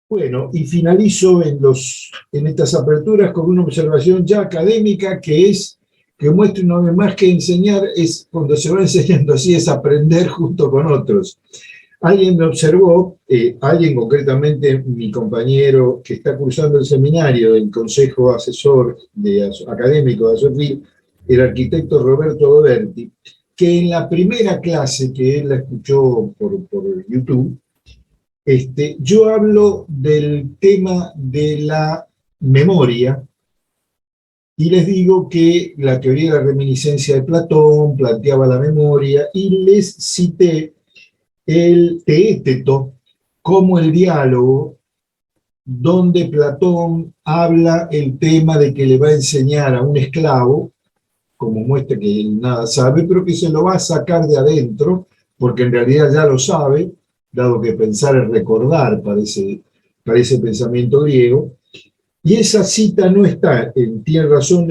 Bueno, y finalizo en estas aperturas con una observación ya académica que muestra una vez más que enseñar es, cuando se va enseñando así, es aprender junto con otros. Alguien me observó, alguien concretamente mi compañero que está cursando el seminario del Consejo Asesor Académico de ASOFIL, el arquitecto Roberto Doberti, que en la primera clase que él la escuchó por YouTube, yo hablo del tema de la memoria y les digo que la teoría de la reminiscencia de Platón planteaba la memoria y les cité el teéteto como el diálogo donde Platón habla el tema de que le va a enseñar a un esclavo, como muestra que él nada sabe, pero que se lo va a sacar de adentro, porque en realidad ya lo sabe, dado que pensar es recordar para ese pensamiento griego, y esa cita no está, tiene razón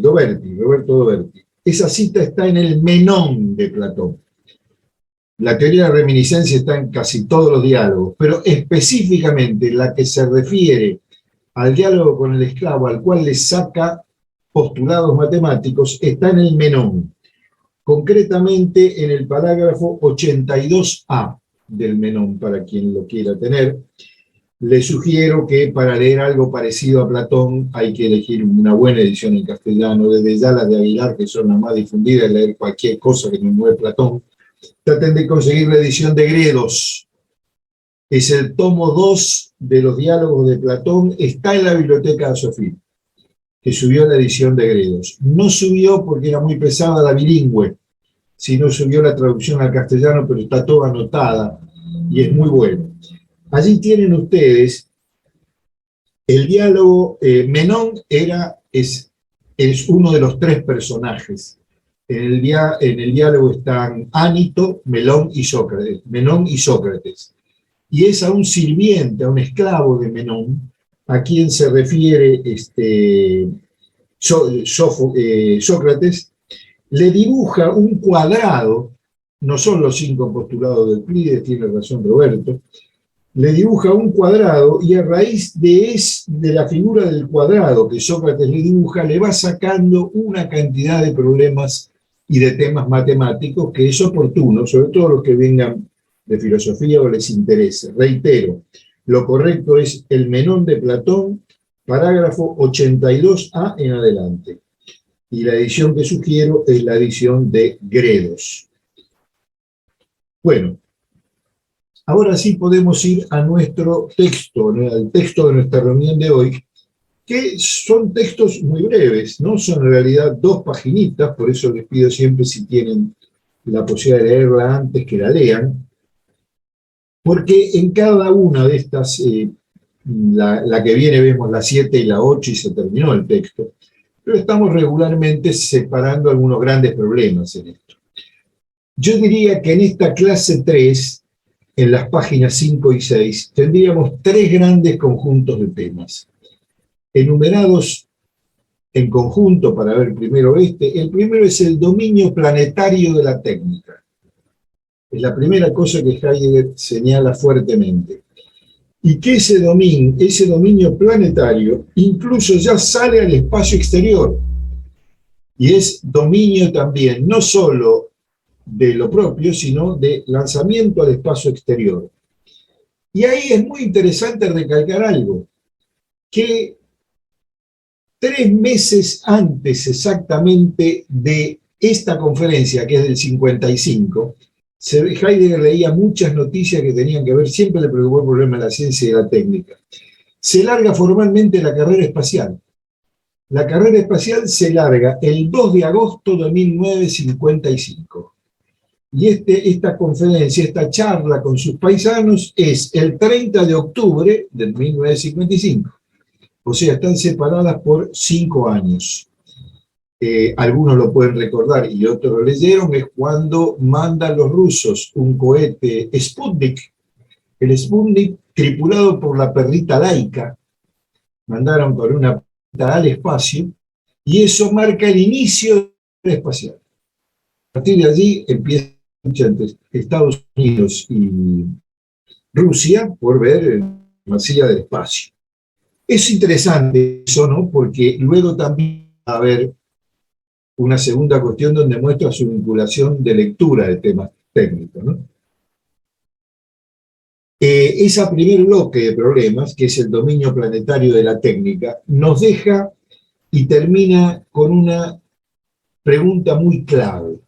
Roberto Doberti, esa cita está en el Menón de Platón. La teoría de la reminiscencia está en casi todos los diálogos, pero específicamente la que se refiere al diálogo con el esclavo, al cual le saca postulados matemáticos, está en el Menón, concretamente en el parágrafo 82A del Menón, para quien lo quiera tener. Les sugiero que para leer algo parecido a Platón hay que elegir una buena edición en castellano, desde ya las de Aguilar, que son las más difundidas, leer cualquier cosa que no es Platón. Traten de conseguir la edición de Gredos. Es el tomo 2 de los diálogos de Platón, está en la biblioteca de ASOFIL, que subió la edición de Gredos. No subió porque era muy pesada la bilingüe, sino subió la traducción al castellano, pero está toda anotada y es muy bueno. Allí tienen ustedes el diálogo. Menón es uno de los tres personajes. En el diálogo están Ánito, Menón y Sócrates. Y es a un sirviente, a un esclavo de Menón, a quien se refiere Sócrates, le dibuja un cuadrado, no son los 5 postulados de Euclides, tiene razón Roberto, le dibuja un cuadrado y a raíz de la figura del cuadrado que Sócrates le dibuja, le va sacando una cantidad de problemas y de temas matemáticos que es oportuno, sobre todo los que vengan de filosofía o les interese. Reitero, lo correcto es el Menón de Platón, parágrafo 82A en adelante. Y la edición que sugiero es la edición de Gredos. Bueno, ahora sí podemos ir a nuestro texto, al texto de nuestra reunión de hoy, que son textos muy breves, ¿no? Son en realidad 2 paginitas, por eso les pido siempre, si tienen la posibilidad de leerla antes, que la lean, porque en cada una de estas, la que viene vemos la 7 y la 8 y se terminó el texto, pero estamos regularmente separando algunos grandes problemas en esto. Yo diría que en esta clase 3, en las páginas 5 y 6, tendríamos 3 grandes conjuntos de temas, enumerados en conjunto para ver primero este. El primero es el dominio planetario de la técnica. Es la primera cosa que Heidegger señala fuertemente. Y que ese dominio planetario incluso ya sale al espacio exterior. Y es dominio también, no solo de lo propio, sino de lanzamiento al espacio exterior. Y ahí es muy interesante recalcar algo, que 3 meses antes exactamente de esta conferencia, que es del 55, Heidegger leía muchas noticias que tenían que ver, siempre le preocupó el problema de la ciencia y de la técnica. Se larga formalmente la carrera espacial. La carrera espacial se larga el 2 de agosto de 1955. Y esta conferencia, esta charla con sus paisanos es el 30 de octubre de 1955. O sea, están separadas por 5 años. Algunos lo pueden recordar y otros lo leyeron, es cuando mandan los rusos un cohete Sputnik, el Sputnik tripulado por la perrita Laika, mandaron con una perrita al espacio, y eso marca el inicio de la carrera espacial. A partir de allí empieza la lucha entre Estados Unidos y Rusia por ver masía del espacio. Es interesante eso, ¿no? Porque luego también va a haber una segunda cuestión donde muestra su vinculación de lectura de temas técnicos, ¿no? Ese primer bloque de problemas, que es el dominio planetario de la técnica, nos deja y termina con una pregunta muy clave.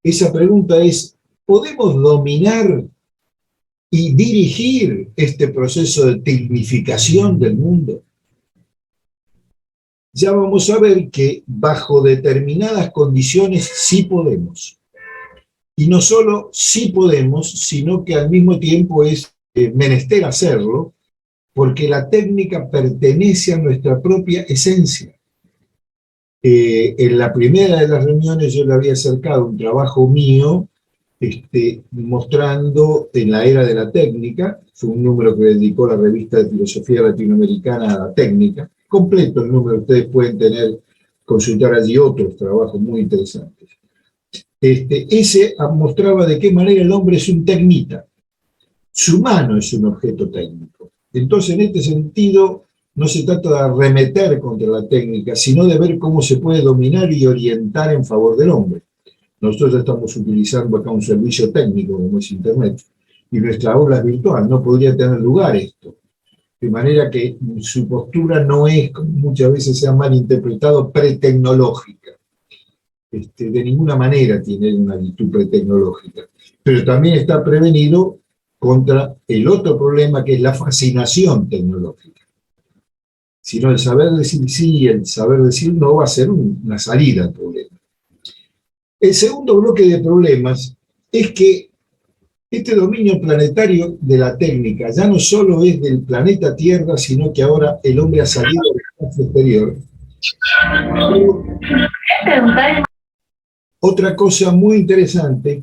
Esa pregunta es, ¿podemos dominar y dirigir este proceso de tecnificación del mundo? Ya vamos a ver que bajo determinadas condiciones sí podemos. Y no solo sí podemos, sino que al mismo tiempo es menester hacerlo, porque la técnica pertenece a nuestra propia esencia. En la primera de las reuniones yo le había acercado un trabajo mío mostrando en la era de la técnica, fue un número que dedicó la revista de filosofía latinoamericana a la técnica, completo el número, ustedes pueden consultar allí otros trabajos muy interesantes. Ese mostraba de qué manera el hombre es un tecnita, su mano es un objeto técnico. Entonces, en este sentido, no se trata de arremeter contra la técnica, sino de ver cómo se puede dominar y orientar en favor del hombre. Nosotros estamos utilizando acá un servicio técnico como es Internet, y nuestra aula es virtual, no podría tener lugar esto. De manera que su postura no es, como muchas veces se ha malinterpretado, pretecnológica. De ninguna manera tiene una actitud pretecnológica. Pero también está prevenido contra el otro problema, que es la fascinación tecnológica. Sino el saber decir sí y el saber decir no va a ser una salida al problema. El segundo bloque de problemas es que este dominio planetario de la técnica ya no solo es del planeta Tierra, sino que ahora el hombre ha salido del espacio exterior. Otra cosa muy interesante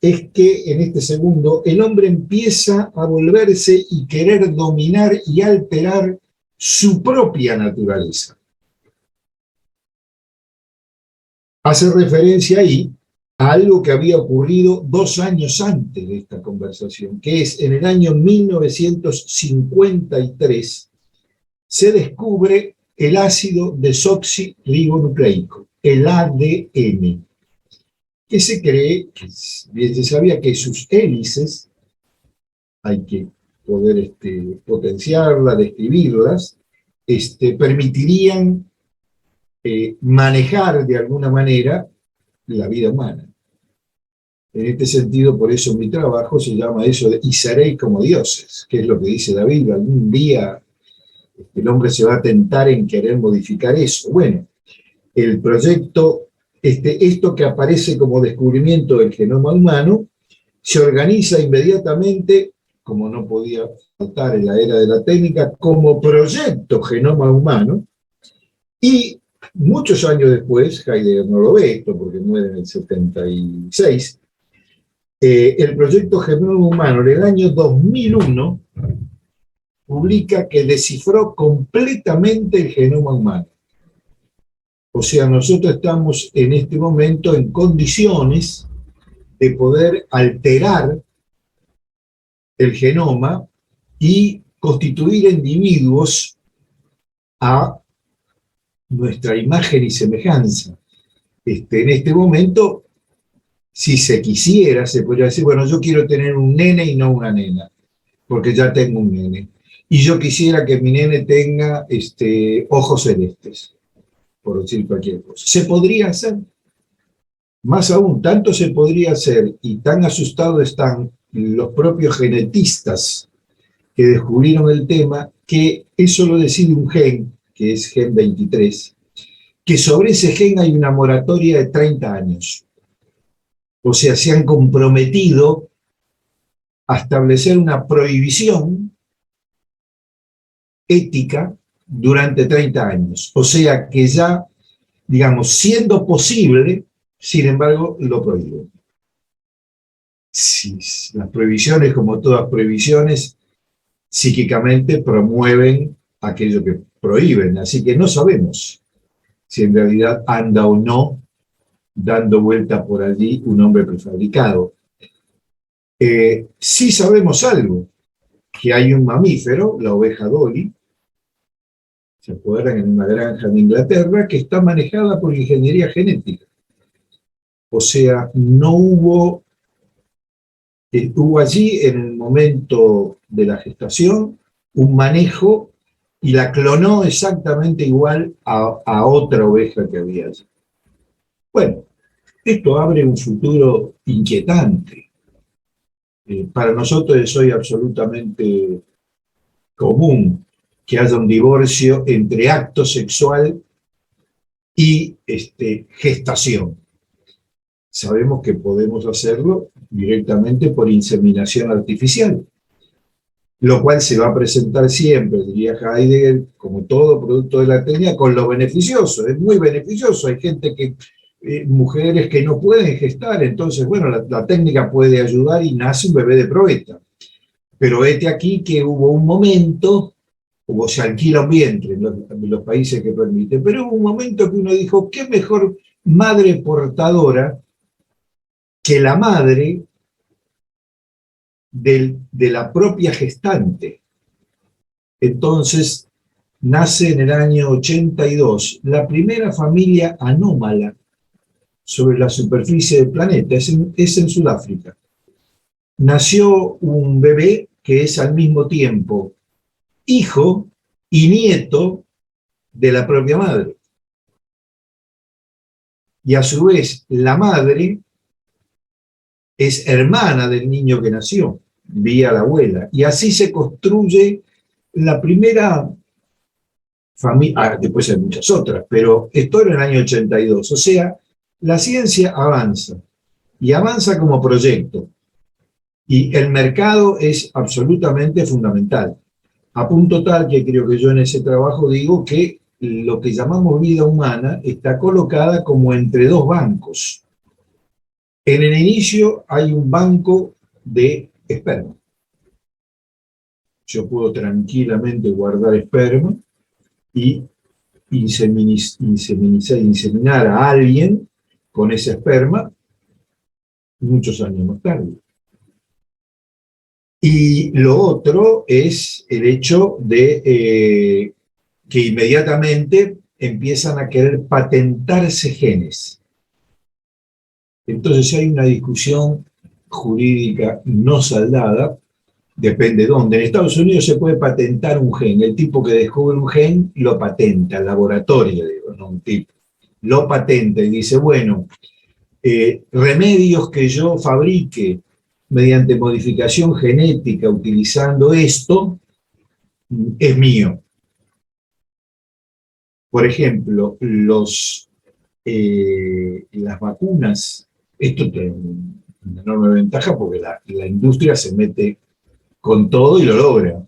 es que en este segundo el hombre empieza a volverse y querer dominar y alterar su propia naturaleza. Hace referencia ahí a algo que había ocurrido 2 años antes de esta conversación, que es en el año 1953 se descubre el ácido desoxirribonucleico, el ADN, que se cree, bien se sabía que sus hélices, hay que poder potenciarlas, describirlas, permitirían manejar de alguna manera la vida humana. En este sentido, por eso mi trabajo se llama eso de y seréis como dioses, que es lo que dice David, algún día el hombre se va a tentar en querer modificar eso. Bueno, el proyecto, esto que aparece como descubrimiento del genoma humano, se organiza inmediatamente, como no podía faltar en la era de la técnica, como proyecto genoma humano, y muchos años después, Heidegger no lo ve esto porque muere en el 76, el proyecto Genoma Humano en el año 2001 publica que descifró completamente el genoma humano. O sea, nosotros estamos en este momento en condiciones de poder alterar el genoma y constituir individuos a nuestra imagen y semejanza. En este momento, si se quisiera, se podría decir, bueno, yo quiero tener un nene y no una nena, porque ya tengo un nene. Y yo quisiera que mi nene tenga ojos celestes, por decir cualquier cosa. Se podría hacer. Más aún, tanto se podría hacer y tan asustados están los propios genetistas que descubrieron el tema, que eso lo decide un gen, que es gen 23, que sobre ese gen hay una moratoria de 30 años. O sea, se han comprometido a establecer una prohibición ética durante 30 años. O sea que ya, digamos, siendo posible, sin embargo, lo prohíben. Sí, las prohibiciones, como todas prohibiciones, psíquicamente promueven aquello que prohíben. Así que no sabemos si en realidad anda o no dando vuelta por allí un hombre prefabricado. Sí sabemos algo, que hay un mamífero, la oveja Dolly, se acuerdan, en una granja en Inglaterra, que está manejada por ingeniería genética. O sea, no hubo, hubo allí en el momento de la gestación un manejo y la clonó exactamente igual a otra oveja que había allí. Bueno, esto abre un futuro inquietante. Para nosotros es hoy absolutamente común que haya un divorcio entre acto sexual y gestación. Sabemos que podemos hacerlo directamente por inseminación artificial, lo cual se va a presentar siempre, diría Heidegger, como todo producto de la técnica, con lo beneficioso. Es muy beneficioso. Hay gente que, mujeres que no pueden gestar, entonces, bueno, la técnica puede ayudar y nace un bebé de probeta. Pero vete aquí que hubo un momento, o se alquila un vientre en los países que permiten, pero hubo un momento que uno dijo, ¿qué mejor madre portadora que la madre de la propia gestante? Entonces, nace en el año 82 la primera familia anómala sobre la superficie del planeta, es en Sudáfrica. Nació un bebé que es al mismo tiempo hijo y nieto de la propia madre. Y a su vez, la madre es hermana del niño que nació, vía la abuela. Y así se construye la primera familia, después hay muchas otras, pero esto era en el año 82. O sea, la ciencia avanza, y avanza como proyecto. Y el mercado es absolutamente fundamental. A punto tal que creo que yo en ese trabajo digo que lo que llamamos vida humana está colocada como entre dos bancos. En el inicio hay un banco de esperma. Yo puedo tranquilamente guardar esperma y inseminar a alguien con ese esperma muchos años más tarde. Y lo otro es el hecho de que inmediatamente empiezan a querer patentarse genes. Entonces hay una discusión jurídica no saldada, depende de dónde. En Estados Unidos se puede patentar un gen. El tipo que descubre un gen lo patenta, el laboratorio, digo, no un tipo. Lo patenta y dice, bueno, remedios que yo fabrique mediante modificación genética utilizando esto, es mío. Por ejemplo, las vacunas, esto tiene una enorme ventaja porque la industria se mete con todo y lo logra.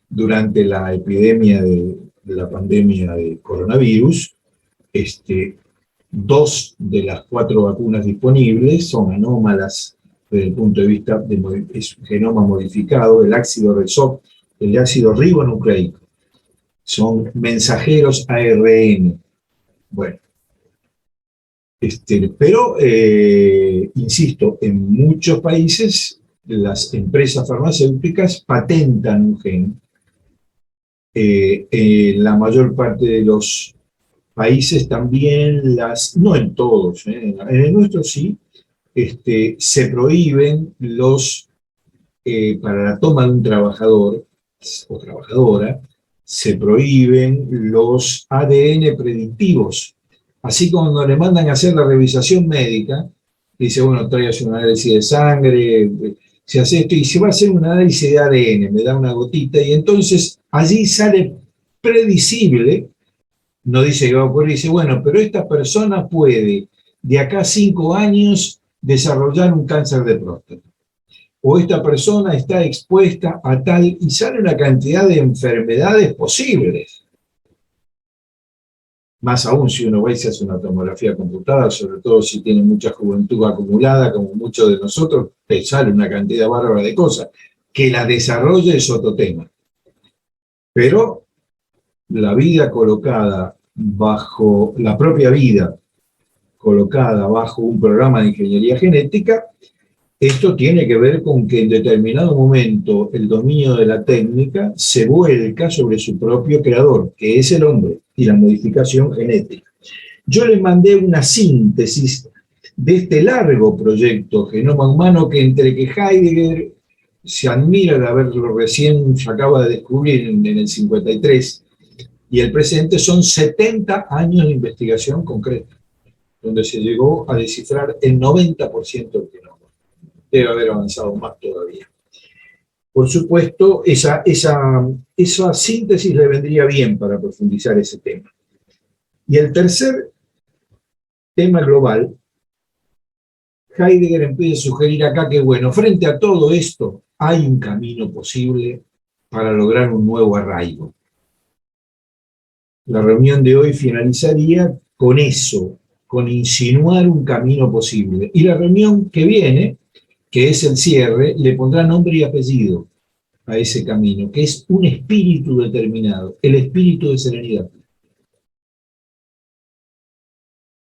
Durante la epidemia de la pandemia de coronavirus, 2 de las 4 vacunas disponibles son anómalas desde el punto de vista de genoma modificado, el ácido ribonucleico. Son mensajeros ARN. Bueno, pero, insisto, en muchos países las empresas farmacéuticas patentan un gen. En la mayor parte de los países también, no en todos, en el nuestro sí, se prohíben para la toma de un trabajador o trabajadora, se prohíben los ADN predictivos. Así como cuando le mandan a hacer la revisación médica, dice, bueno, tráigase un análisis de sangre, se hace esto, y se va a hacer un análisis de ADN, me da una gotita, y entonces allí sale predecible, no dice que va a ocurrir, dice, bueno, pero esta persona puede, de acá a 5 años, desarrollar un cáncer de próstata. O esta persona está expuesta a tal, y sale una cantidad de enfermedades posibles. Más aún si uno va y se hace una tomografía computada, sobre todo si tiene mucha juventud acumulada, como muchos de nosotros, te sale una cantidad bárbara de cosas. Que la desarrolle es otro tema. Pero la vida colocada bajo, la propia vida colocada bajo un programa de ingeniería genética, Esto tiene que ver con que en determinado momento el dominio de la técnica se vuelca sobre su propio creador, que es el hombre, y la modificación genética. Yo les mandé una síntesis de este largo proyecto Genoma Humano, que entre que Heidegger se admira de haberlo recién se acaba de descubrir en el 53 y el presente son 70 años de investigación concreta, donde se llegó a descifrar el 90% del genoma. Debe haber avanzado más todavía. Por supuesto, esa síntesis le vendría bien para profundizar ese tema. Y el tercer tema global, Heidegger empieza a sugerir acá que, bueno, frente a todo esto, hay un camino posible para lograr un nuevo arraigo. La reunión de hoy finalizaría con eso, con insinuar un camino posible. Y la reunión que viene, que es el cierre, le pondrá nombre y apellido a ese camino, que es un espíritu determinado, el espíritu de serenidad.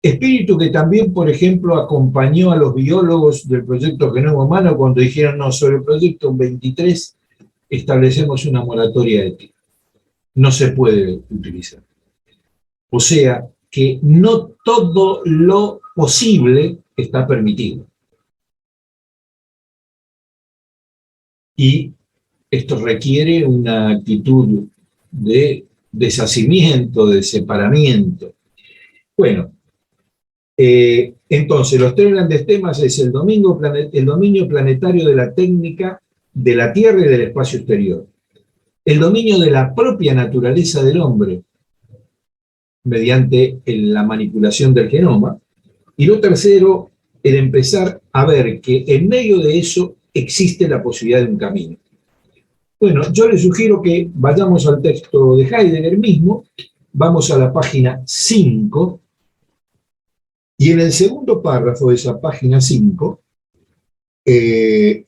Espíritu que también, por ejemplo, acompañó a los biólogos del proyecto Genoma Humano cuando dijeron, no, sobre el proyecto 23 establecemos una moratoria ética. No se puede utilizar. O sea, que no todo lo posible está permitido. Y esto requiere una actitud de deshacimiento, de separamiento. Bueno, entonces los tres grandes temas es el dominio planetario de la técnica de la Tierra y del espacio exterior, el dominio de la propia naturaleza del hombre mediante la manipulación del genoma, y lo tercero, el empezar a ver que en medio de eso existe la posibilidad de un camino. Bueno, yo les sugiero que vayamos al texto de Heidegger mismo, vamos a la página 5, y en el segundo párrafo de esa página 5, el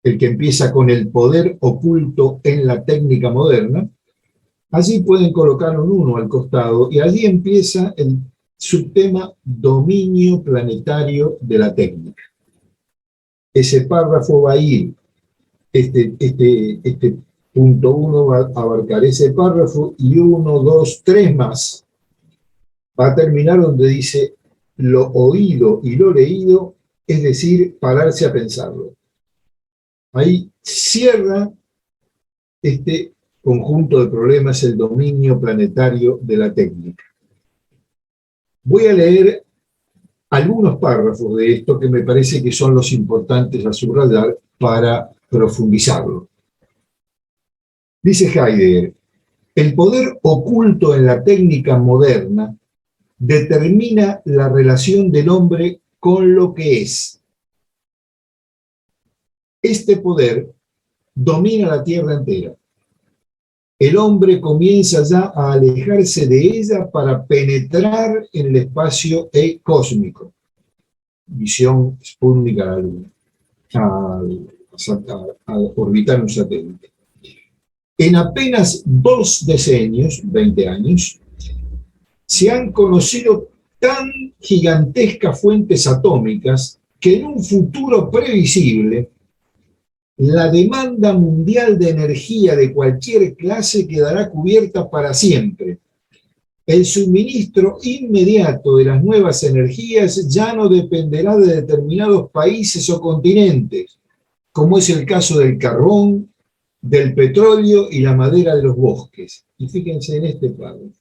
que empieza con el poder oculto en la técnica moderna, allí pueden colocar un 1 al costado, y allí empieza el subtema dominio planetario de la técnica. Ese párrafo va a ir, este punto 1 va a abarcar ese párrafo, y 1, 2, 3 más. Va a terminar donde dice lo oído y lo leído, es decir, pararse a pensarlo. Ahí cierra este conjunto de problemas, el dominio planetario de la técnica. Voy a leer algunos párrafos de esto que me parece que son los importantes a subrayar para profundizarlo. Dice Heidegger, el poder oculto en la técnica moderna determina la relación del hombre con lo que es. Este poder domina la Tierra entera. El hombre comienza ya a alejarse de ella para penetrar en el espacio cósmico. Misión Sputnik a la Luna, a orbitar un satélite. En apenas 2 decenios, 20 años, se han conocido tan gigantescas fuentes atómicas que en un futuro previsible la demanda mundial de energía de cualquier clase quedará cubierta para siempre. El suministro inmediato de las nuevas energías ya no dependerá de determinados países o continentes, como es el caso del carbón, del petróleo y la madera de los bosques. Y fíjense en este párrafo.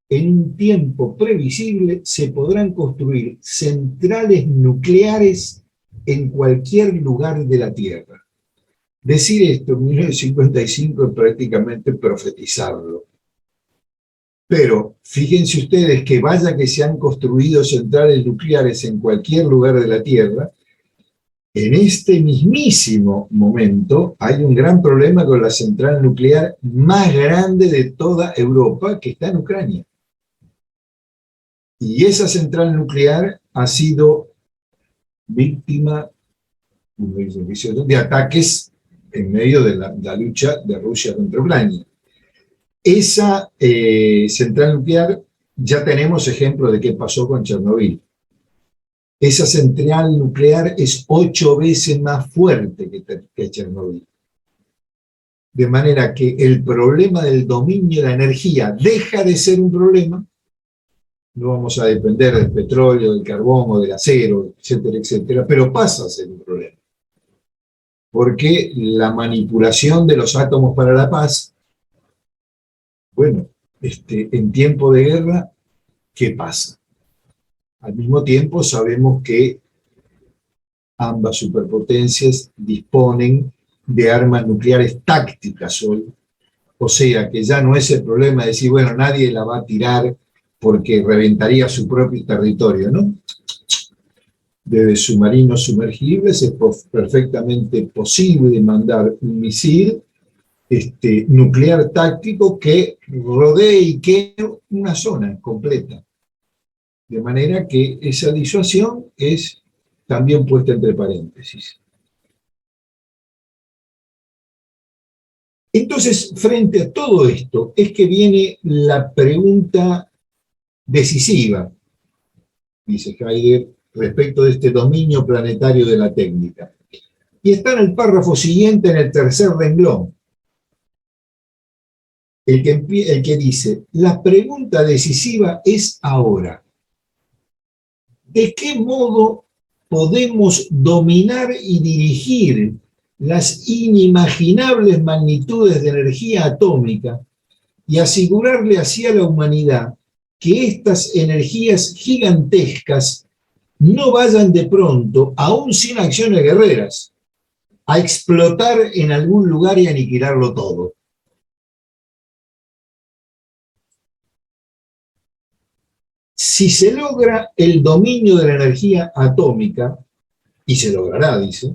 En un tiempo previsible se podrán construir centrales nucleares en cualquier lugar de la Tierra. Decir esto en 1955 es prácticamente profetizarlo. Pero fíjense ustedes que vaya que se han construido centrales nucleares en cualquier lugar de la Tierra, en este mismísimo momento hay un gran problema con la central nuclear más grande de toda Europa, que está en Ucrania. Y esa central nuclear ha sido víctima de ataques en medio de la lucha de Rusia contra Ucrania. Esa central nuclear, ya tenemos ejemplo de qué pasó con Chernobyl. esa central nuclear es 8 veces más fuerte que Chernobyl. De manera que el problema del dominio de la energía deja de ser un problema. No vamos a depender del petróleo, del carbón o del acero, etcétera, etcétera, pero pasa a ser un problema. Porque la manipulación de los átomos para la paz, bueno, en tiempo de guerra, ¿qué pasa? Al mismo tiempo sabemos que ambas superpotencias disponen de armas nucleares tácticas hoy, o sea que ya no es el problema de decir, bueno, nadie la va a tirar porque reventaría su propio territorio, ¿no? Desde submarinos sumergibles es perfectamente posible mandar un misil nuclear táctico que rodee y quede una zona completa. De manera que esa disuasión es también puesta entre paréntesis. Entonces, frente a todo esto, es que viene la pregunta decisiva, dice Heidegger, respecto de este dominio planetario de la técnica. Y está en el párrafo siguiente, en el tercer renglón, el que dice, la pregunta decisiva es ahora, ¿de qué modo podemos dominar y dirigir las inimaginables magnitudes de energía atómica y asegurarle así a la humanidad que estas energías gigantescas no vayan de pronto, aún sin acciones guerreras, a explotar en algún lugar y aniquilarlo todo? Si se logra el dominio de la energía atómica, y se logrará, dice,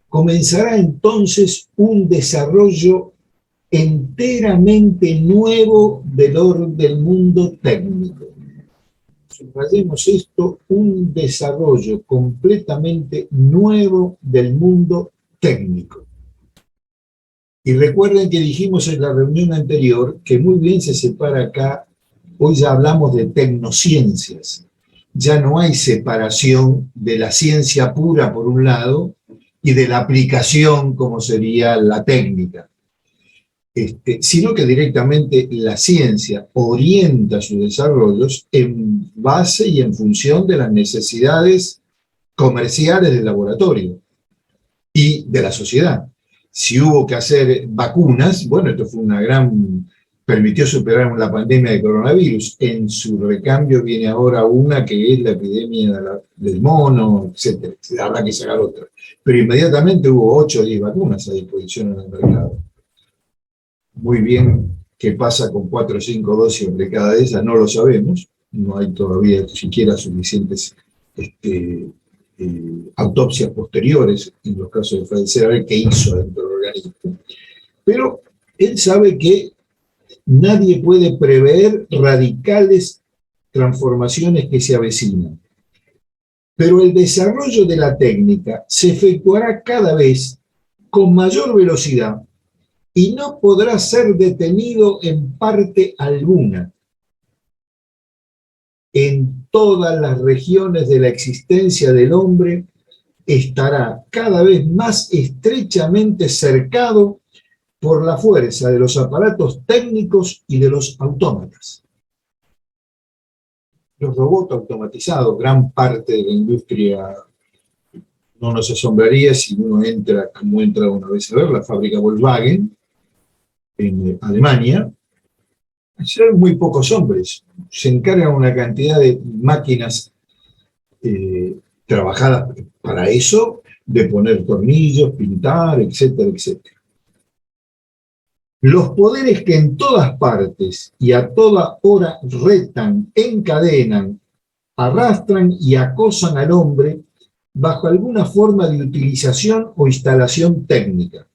comenzará entonces un desarrollo enteramente nuevo del mundo técnico. Subrayemos esto, un desarrollo completamente nuevo del mundo técnico. Y recuerden que dijimos en la reunión anterior que muy bien se separa acá, hoy ya hablamos de tecnociencias, ya no hay separación de la ciencia pura por un lado y de la aplicación como sería la técnica. Sino que directamente la ciencia orienta sus desarrollos en base y en función de las necesidades comerciales del laboratorio y de la sociedad. Si hubo que hacer vacunas, bueno, esto fue una gran, permitió superar la pandemia de coronavirus. En su recambio viene ahora una que es la epidemia del mono, etcétera. Habrá que sacar otra. Pero inmediatamente hubo 8 o 10 vacunas a disposición en el mercado. Muy bien, qué pasa con 4 o 5 dosis de cada de esas, no lo sabemos. No hay todavía siquiera suficientes autopsias posteriores en los casos de fallecer, a ver qué hizo dentro del organismo. Pero él sabe que nadie puede prever radicales transformaciones que se avecinan. Pero el desarrollo de la técnica se efectuará cada vez con mayor velocidad y no podrá ser detenido en parte alguna. En todas las regiones de la existencia del hombre estará cada vez más estrechamente cercado por la fuerza de los aparatos técnicos y de los autómatas. Los robots automatizados, gran parte de la industria, no nos asombraría si uno entra, como entra una vez a ver, la fábrica Volkswagen, en Alemania, son muy pocos hombres. Se encargan una cantidad de máquinas trabajadas para eso, de poner tornillos, pintar, etcétera, etcétera. Los poderes que en todas partes y a toda hora retan, encadenan, arrastran y acosan al hombre bajo alguna forma de utilización o instalación técnica.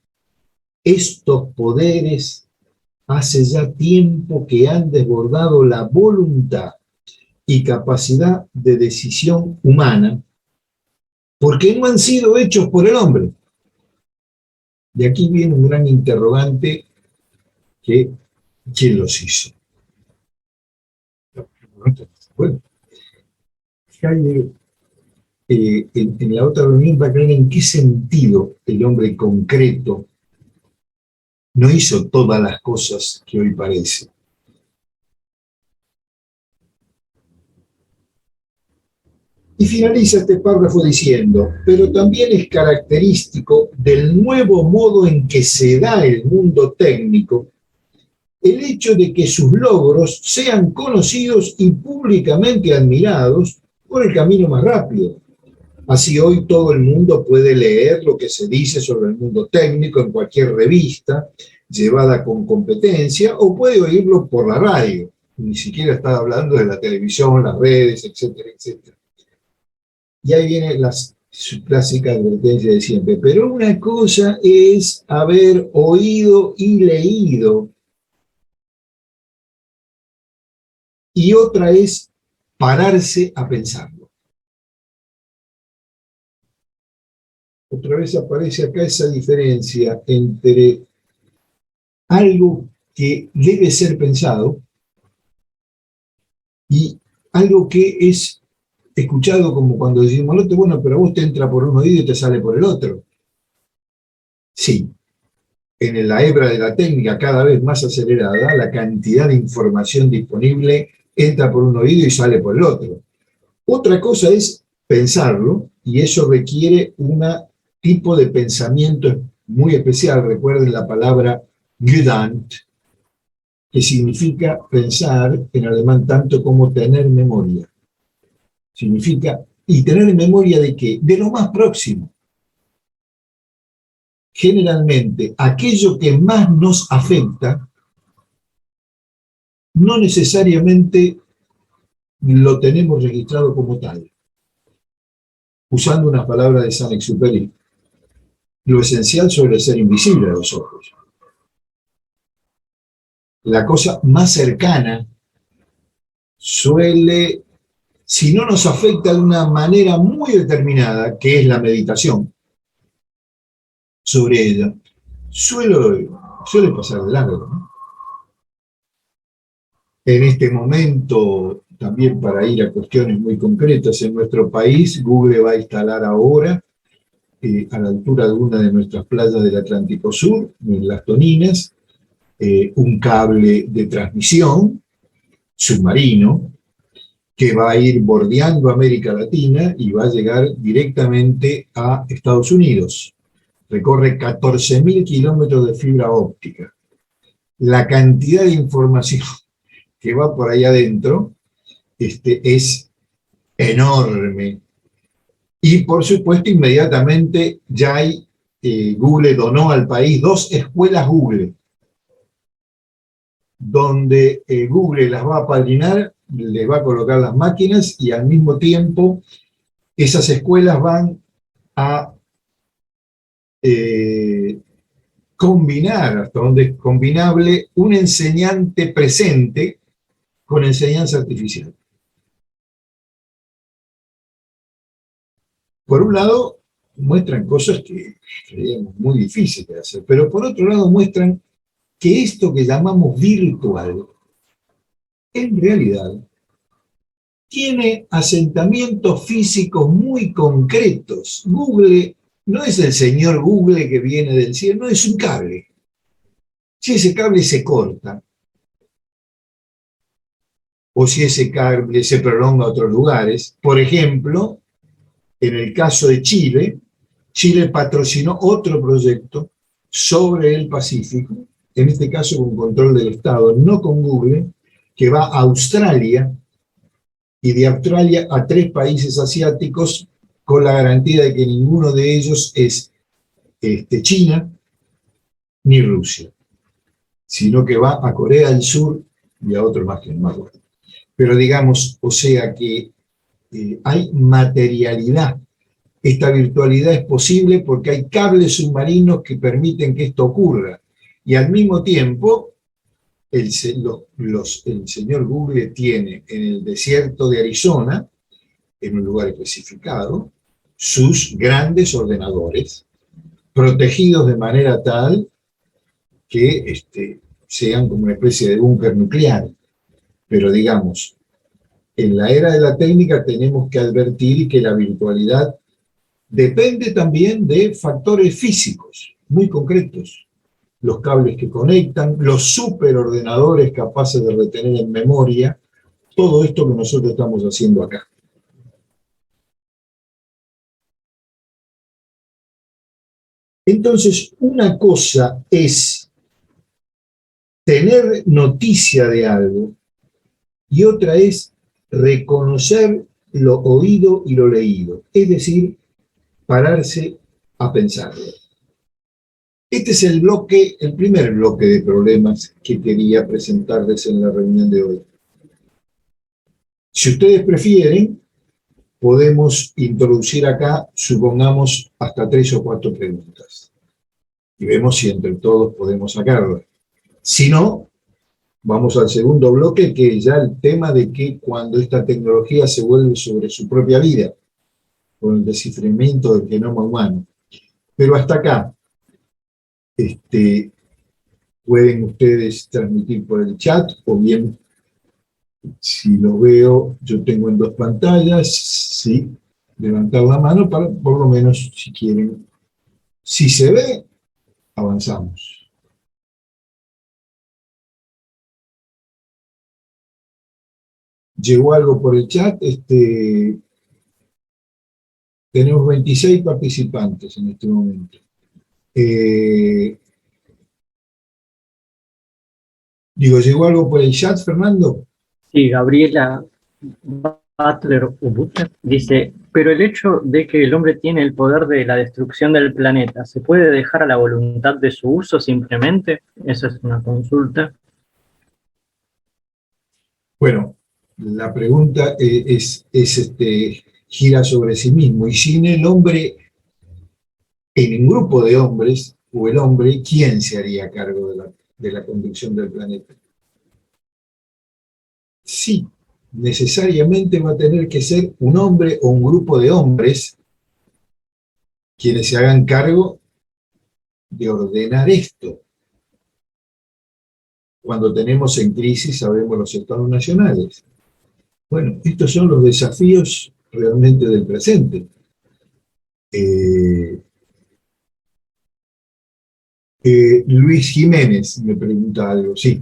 Estos poderes hace ya tiempo que han desbordado la voluntad y capacidad de decisión humana, porque no han sido hechos por el hombre. De aquí viene un gran interrogante que ¿quién los hizo? Bueno, Heidegger en la otra reunión va a creer en qué sentido el hombre concreto no hizo todas las cosas que hoy parece. Y finaliza este párrafo diciendo, pero también es característico del nuevo modo en que se da el mundo técnico el hecho de que sus logros sean conocidos y públicamente admirados por el camino más rápido. Así hoy todo el mundo puede leer lo que se dice sobre el mundo técnico en cualquier revista llevada con competencia o puede oírlo por la radio. Ni siquiera está hablando de la televisión, las redes, etcétera, etcétera. Y ahí viene su clásica advertencia de siempre. Pero una cosa es haber oído y leído y otra es pararse a pensarlo. Otra vez aparece acá esa diferencia entre algo que debe ser pensado y algo que es escuchado como cuando decimos, bueno, pero a vos te entra por un oído y te sale por el otro. Sí, en la hebra de la técnica cada vez más acelerada, la cantidad de información disponible entra por un oído y sale por el otro. Otra cosa es pensarlo, y eso requiere un tipo de pensamiento muy especial. Recuerden la palabra Gedankt, que significa pensar en alemán tanto como tener memoria. Significa, y tener memoria de qué? De lo más próximo. Generalmente, aquello que más nos afecta, no necesariamente lo tenemos registrado como tal. Usando una palabra de Saint-Exupéry, lo esencial suele ser invisible a los ojos. La cosa más cercana suele, si no nos afecta de una manera muy determinada, que es la meditación sobre ella, suele pasar de largo, ¿no? En este momento, también para ir a cuestiones muy concretas, en nuestro país, Google va a instalar ahora, a la altura de una de nuestras playas del Atlántico Sur, en Las Toninas, un cable de transmisión submarino que va a ir bordeando América Latina y va a llegar directamente a Estados Unidos. Recorre 14.000 kilómetros de fibra óptica. La cantidad de información que va por ahí adentro es enorme. Y por supuesto, inmediatamente ya hay, Google donó al país 2 escuelas Google, donde Google las va a apadrinar, les va a colocar las máquinas y al mismo tiempo esas escuelas van a combinar, hasta donde es combinable, un enseñante presente con enseñanza artificial. Por un lado, muestran cosas que creíamos muy difíciles de hacer, pero por otro lado muestran que esto que llamamos virtual, en realidad, tiene asentamientos físicos muy concretos. Google no es el señor Google que viene del cielo, no, es un cable. Si ese cable se corta, o si ese cable se prolonga a otros lugares, por ejemplo, en el caso de Chile, Chile patrocinó otro proyecto sobre el Pacífico, en este caso con control del Estado, no con Google, que va a Australia, y de Australia a 3 países asiáticos, con la garantía de que ninguno de ellos es China ni Rusia, sino que va a Corea del Sur y a otro más que no me acuerdo. Pero digamos, o sea que hay materialidad. Esta virtualidad es posible porque hay cables submarinos que permiten que esto ocurra. Y al mismo tiempo, el señor Google tiene en el desierto de Arizona, en un lugar especificado, sus grandes ordenadores, protegidos de manera tal que sean como una especie de búnker nuclear. Pero digamos, en la era de la técnica tenemos que advertir que la virtualidad depende también de factores físicos muy concretos. Los cables que conectan, los superordenadores capaces de retener en memoria, todo esto que nosotros estamos haciendo acá. Entonces, una cosa es tener noticia de algo y otra es reconocer lo oído y lo leído, es decir, pararse a pensarlo. Este es el primer bloque de problemas que quería presentarles en la reunión de hoy. Si ustedes prefieren, podemos introducir acá, supongamos, hasta 3 o 4 preguntas. Y vemos si entre todos podemos sacarlo. Si no, vamos al segundo bloque, que es ya el tema de que cuando esta tecnología se vuelve sobre su propia vida, con el desciframiento del genoma humano. Pero hasta acá, pueden ustedes transmitir por el chat, o bien, si lo veo, yo tengo en 2 pantallas, sí, levantar la mano para, por lo menos, si quieren. Si se ve, avanzamos. Llegó algo por el chat, tenemos 26 participantes en este momento. ¿Llegó algo por el chat, Fernando? Sí, Gabriela Butler dice, pero el hecho de que el hombre tiene el poder de la destrucción del planeta, ¿se puede dejar a la voluntad de su uso simplemente? Esa es una consulta. Bueno, la pregunta gira sobre sí mismo. Y sin el hombre, en un grupo de hombres, o el hombre, ¿quién se haría cargo de la conducción del planeta? Sí, necesariamente va a tener que ser un hombre o un grupo de hombres quienes se hagan cargo de ordenar esto. Cuando tenemos en crisis, sabemos los estados nacionales. Bueno, estos son los desafíos realmente del presente. Luis Jiménez me pregunta algo, sí.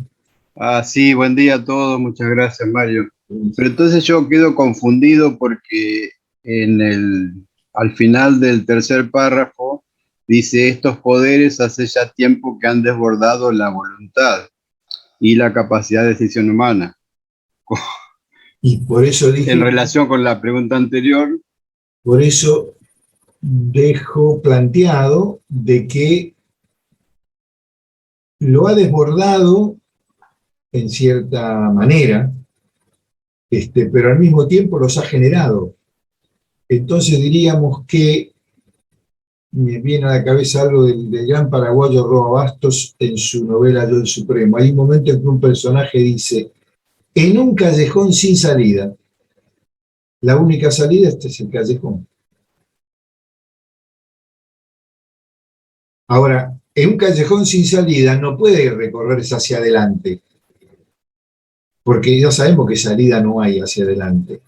Sí, buen día a todos, muchas gracias, Mario. Pero entonces yo quedo confundido porque al final del tercer párrafo dice: estos poderes hace ya tiempo que han desbordado la voluntad y la capacidad de decisión humana. Y por eso dije... En relación con la pregunta anterior... Por eso dejo planteado de que lo ha desbordado en cierta manera, pero al mismo tiempo los ha generado. Entonces diríamos que me viene a la cabeza algo del gran paraguayo Roa Bastos en su novela Yo el Supremo. Hay un momento en que un personaje dice: en un callejón sin salida, la única salida es el callejón. Ahora, en un callejón sin salida no puede recorrerse hacia adelante, porque ya sabemos que salida no hay hacia adelante.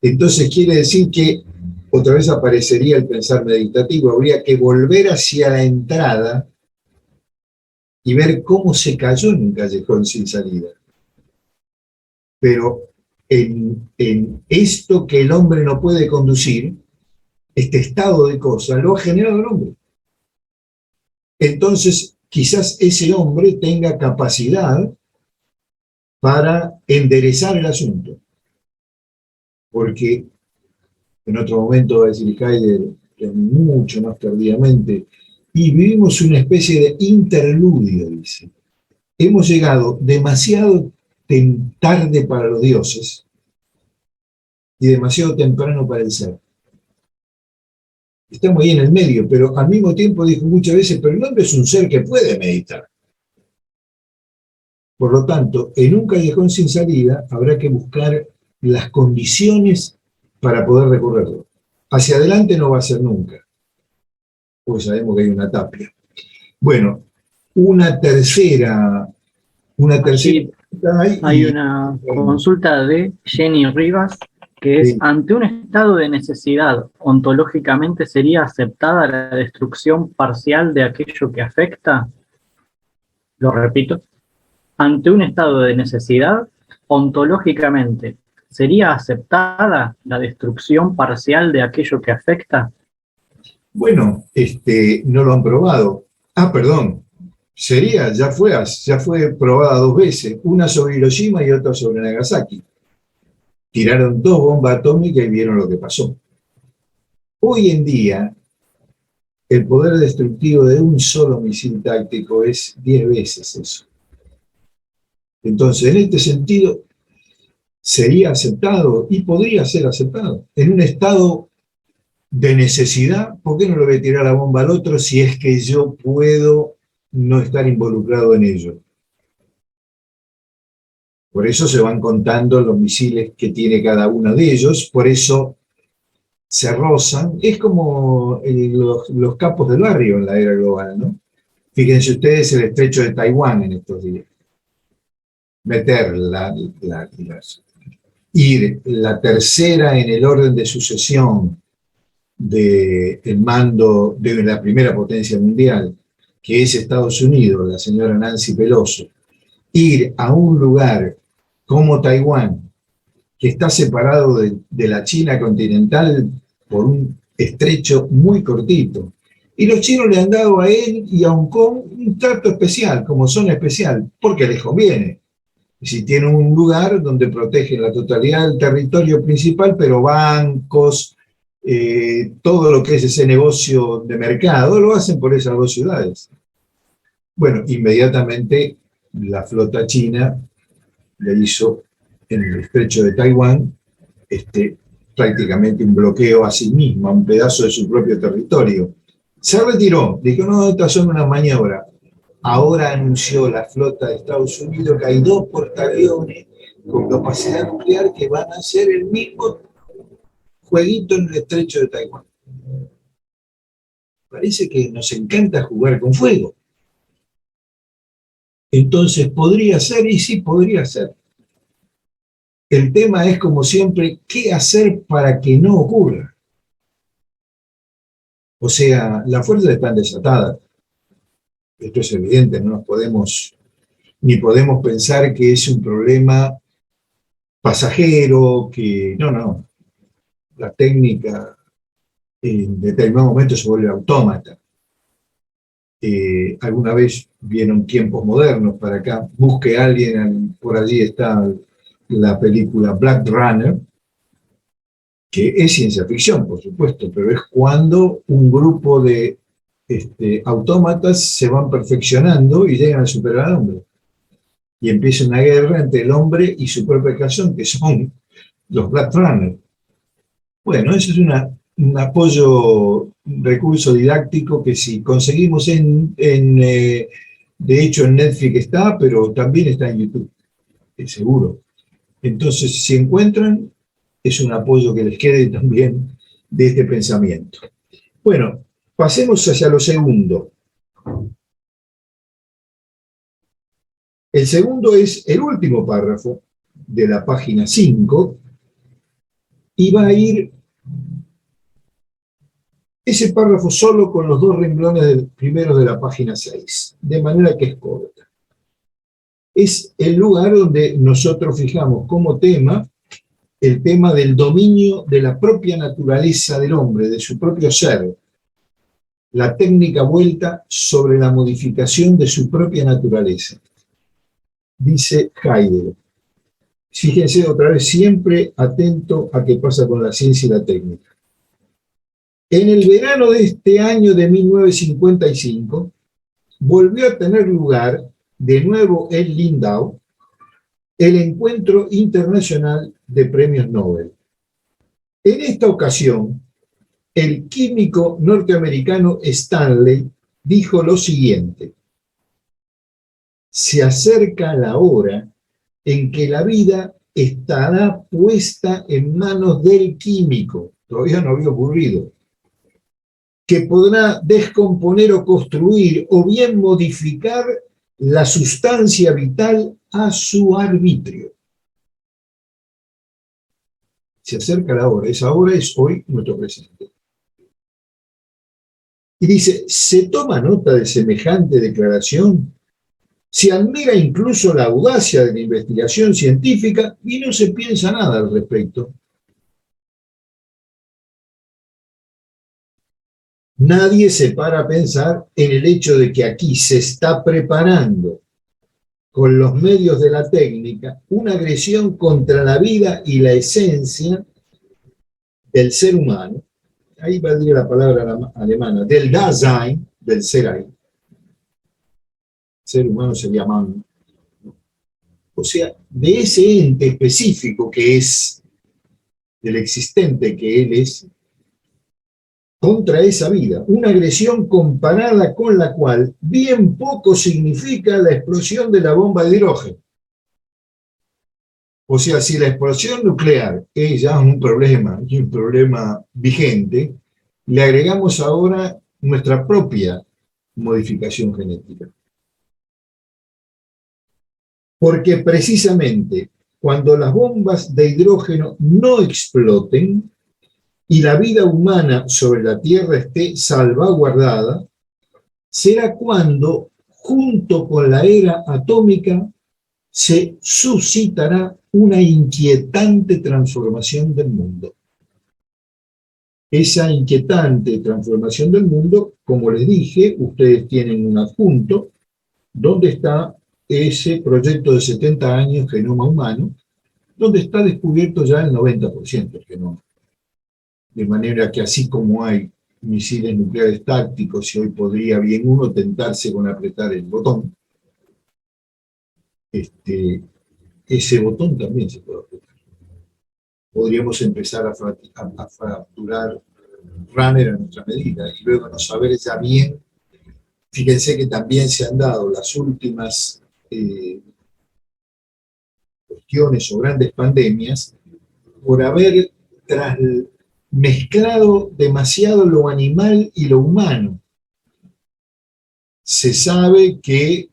Entonces quiere decir que otra vez aparecería el pensar meditativo, habría que volver hacia la entrada y ver cómo se cayó en un callejón sin salida. Pero en esto que el hombre no puede conducir, este estado de cosas lo ha generado el hombre. Entonces, quizás ese hombre tenga capacidad para enderezar el asunto. Porque en otro momento va a decir Heidegger, que mucho más tardíamente, y vivimos una especie de interludio, dice. Hemos llegado demasiado tarde para los dioses y demasiado temprano para el ser. Estamos ahí en el medio, pero al mismo tiempo dijo muchas veces, pero el hombre es un ser que puede meditar. Por lo tanto, en un callejón sin salida habrá que buscar las condiciones para poder recorrerlo. Hacia adelante no va a ser nunca, porque sabemos que hay una tapia. Bueno, una tercera... Aquí Hay una consulta de Jenny Rivas que es: Sí. ante un estado de necesidad, ¿ontológicamente sería aceptada la destrucción parcial de aquello que afecta? Lo repito. Ante un estado de necesidad, ontológicamente, ¿sería aceptada la destrucción parcial de aquello que afecta? Bueno, no lo han probado. Ah, perdón. Ya fue probada 2 veces, una sobre Hiroshima y otra sobre Nagasaki. Tiraron 2 bombas atómicas y vieron lo que pasó. Hoy en día, el poder destructivo de un solo misil táctico es 10 veces eso. Entonces, en este sentido, sería aceptado y podría ser aceptado. En un estado de necesidad, ¿por qué no le voy a tirar la bomba al otro si es que yo puedo no estar involucrado en ello? Por eso se van contando los misiles que tiene cada uno de ellos, por eso se rozan. Es como los capos del barrio en la era global, ¿no? Fíjense ustedes el estrecho de Taiwán en estos días. Meter ir la tercera en el orden de sucesión del mando de la primera potencia mundial, que es Estados Unidos, la señora Nancy Pelosi, ir a un lugar como Taiwán, que está separado de la China continental por un estrecho muy cortito. Y los chinos le han dado a él y a Hong Kong un trato especial, como zona especial, porque les conviene. Si tienen un lugar donde protegen la totalidad del territorio principal, pero bancos, todo lo que es ese negocio de mercado, lo hacen por esas 2 ciudades. Bueno, inmediatamente la flota china le hizo en el estrecho de Taiwán prácticamente un bloqueo a sí misma, un pedazo de su propio territorio. Se retiró, dijo, no, estas son una maniobra. Ahora anunció la flota de Estados Unidos que hay 2 portaaviones con capacidad nuclear que van a hacer el mismo jueguito en el estrecho de Taiwán. Parece que nos encanta jugar con fuego. Entonces, ¿podría ser? Y sí, podría ser. El tema es, como siempre, ¿qué hacer para que no ocurra? O sea, las fuerzas están desatadas. Esto es evidente, no nos podemos, ni podemos pensar que es un problema pasajero, que no. La técnica en determinado momento se vuelve autómata. Alguna vez vieron Tiempos Modernos para acá, busque a alguien, por allí está la película Blade Runner, que es ciencia ficción, por supuesto, pero es cuando un grupo de autómatas se van perfeccionando y llegan a superar al hombre. Y empieza una guerra entre el hombre y su propia creación, que son los Blade Runner. Bueno, eso es un apoyo, un recurso didáctico que si conseguimos de hecho en Netflix está, pero también está en YouTube, seguro. Entonces, si encuentran, es un apoyo que les quede también de este pensamiento. Bueno, pasemos hacia lo segundo. El segundo es el último párrafo de la página 5 y va a ir ese párrafo solo con los 2 renglones primeros de la página 6, de manera que es corta. Es el lugar donde nosotros fijamos como tema el tema del dominio de la propia naturaleza del hombre, de su propio ser, la técnica vuelta sobre la modificación de su propia naturaleza. Dice Heidegger. Fíjense otra vez, siempre atento a qué pasa con la ciencia y la técnica. En el verano de este año de 1955, volvió a tener lugar, de nuevo en Lindau, el Encuentro Internacional de Premios Nobel. En esta ocasión, el químico norteamericano Stanley dijo lo siguiente: se acerca la hora en que la vida estará puesta en manos del químico, todavía no había ocurrido, que podrá descomponer o construir o bien modificar la sustancia vital a su arbitrio. Se acerca la hora, esa hora es hoy nuestro presente. Y dice, ¿se toma nota de semejante declaración? Se admira incluso la audacia de la investigación científica y no se piensa nada al respecto. Nadie se para a pensar en el hecho de que aquí se está preparando con los medios de la técnica una agresión contra la vida y la esencia del ser humano. Ahí valdría la palabra alemana, del Dasein, del ser ahí. Ser humano sería Mann. O sea, de ese ente específico que es, del existente que él es, contra esa vida, una agresión comparada con la cual bien poco significa la explosión de la bomba de hidrógeno. O sea, si la explosión nuclear es ya un problema vigente, le agregamos ahora nuestra propia modificación genética. Porque precisamente cuando las bombas de hidrógeno no exploten, y la vida humana sobre la Tierra esté salvaguardada, será cuando, junto con la era atómica, se suscitará una inquietante transformación del mundo. Esa inquietante transformación del mundo, como les dije, ustedes tienen un adjunto, donde está ese proyecto de 70 años Genoma Humano, donde está descubierto ya el 90% del genoma. De manera que así como hay misiles nucleares tácticos y hoy podría bien uno tentarse con apretar el botón, ese botón también se puede apretar. Podríamos empezar a fracturar runner a nuestra medida y luego no saber ya bien. Fíjense que también se han dado las últimas cuestiones o grandes pandemias por haber mezclado demasiado lo animal y lo humano. Se sabe que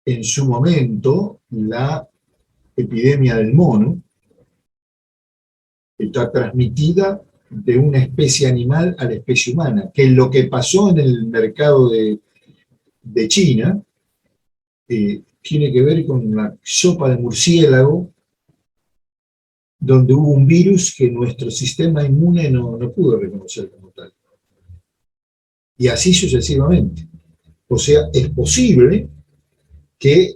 en su momento la epidemia del mono está transmitida de una especie animal a la especie humana, que lo que pasó en el mercado de China tiene que ver con la sopa de murciélago, donde hubo un virus que nuestro sistema inmune no pudo reconocer como tal. Y así sucesivamente. O sea, es posible que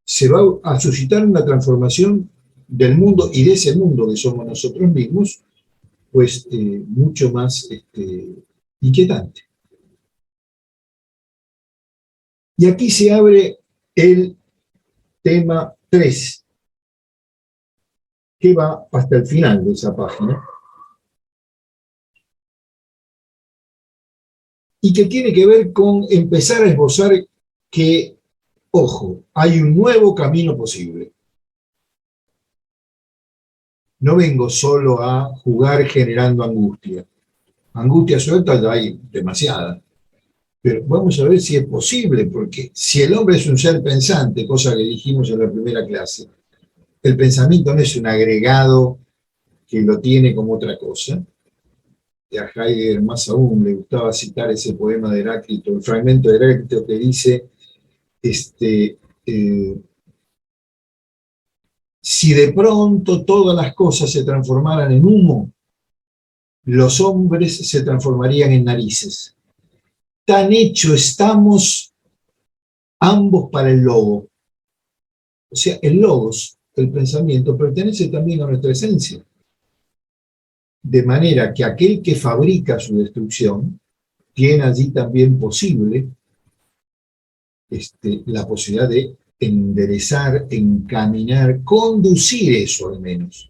se va a suscitar una transformación del mundo y de ese mundo que somos nosotros mismos, pues mucho más inquietante. Y aquí se abre el tema 3, que va hasta el final de esa página, y que tiene que ver con empezar a esbozar que, ojo, hay un nuevo camino posible. No vengo solo a jugar generando angustia. Angustia suelta ya hay demasiada. Pero vamos a ver si es posible, porque si el hombre es un ser pensante, cosa que dijimos en la primera clase, el pensamiento no es un agregado que lo tiene como otra cosa. Y a Heidegger más aún le gustaba citar ese poema de Heráclito, el fragmento de Heráclito que dice, si de pronto todas las cosas se transformaran en humo, los hombres se transformarían en narices. Tan hecho estamos ambos para el logo. O sea, el logos, el pensamiento, pertenece también a nuestra esencia. De manera que aquel que fabrica su destrucción tiene allí también posible la posibilidad de enderezar, encaminar, conducir eso al menos.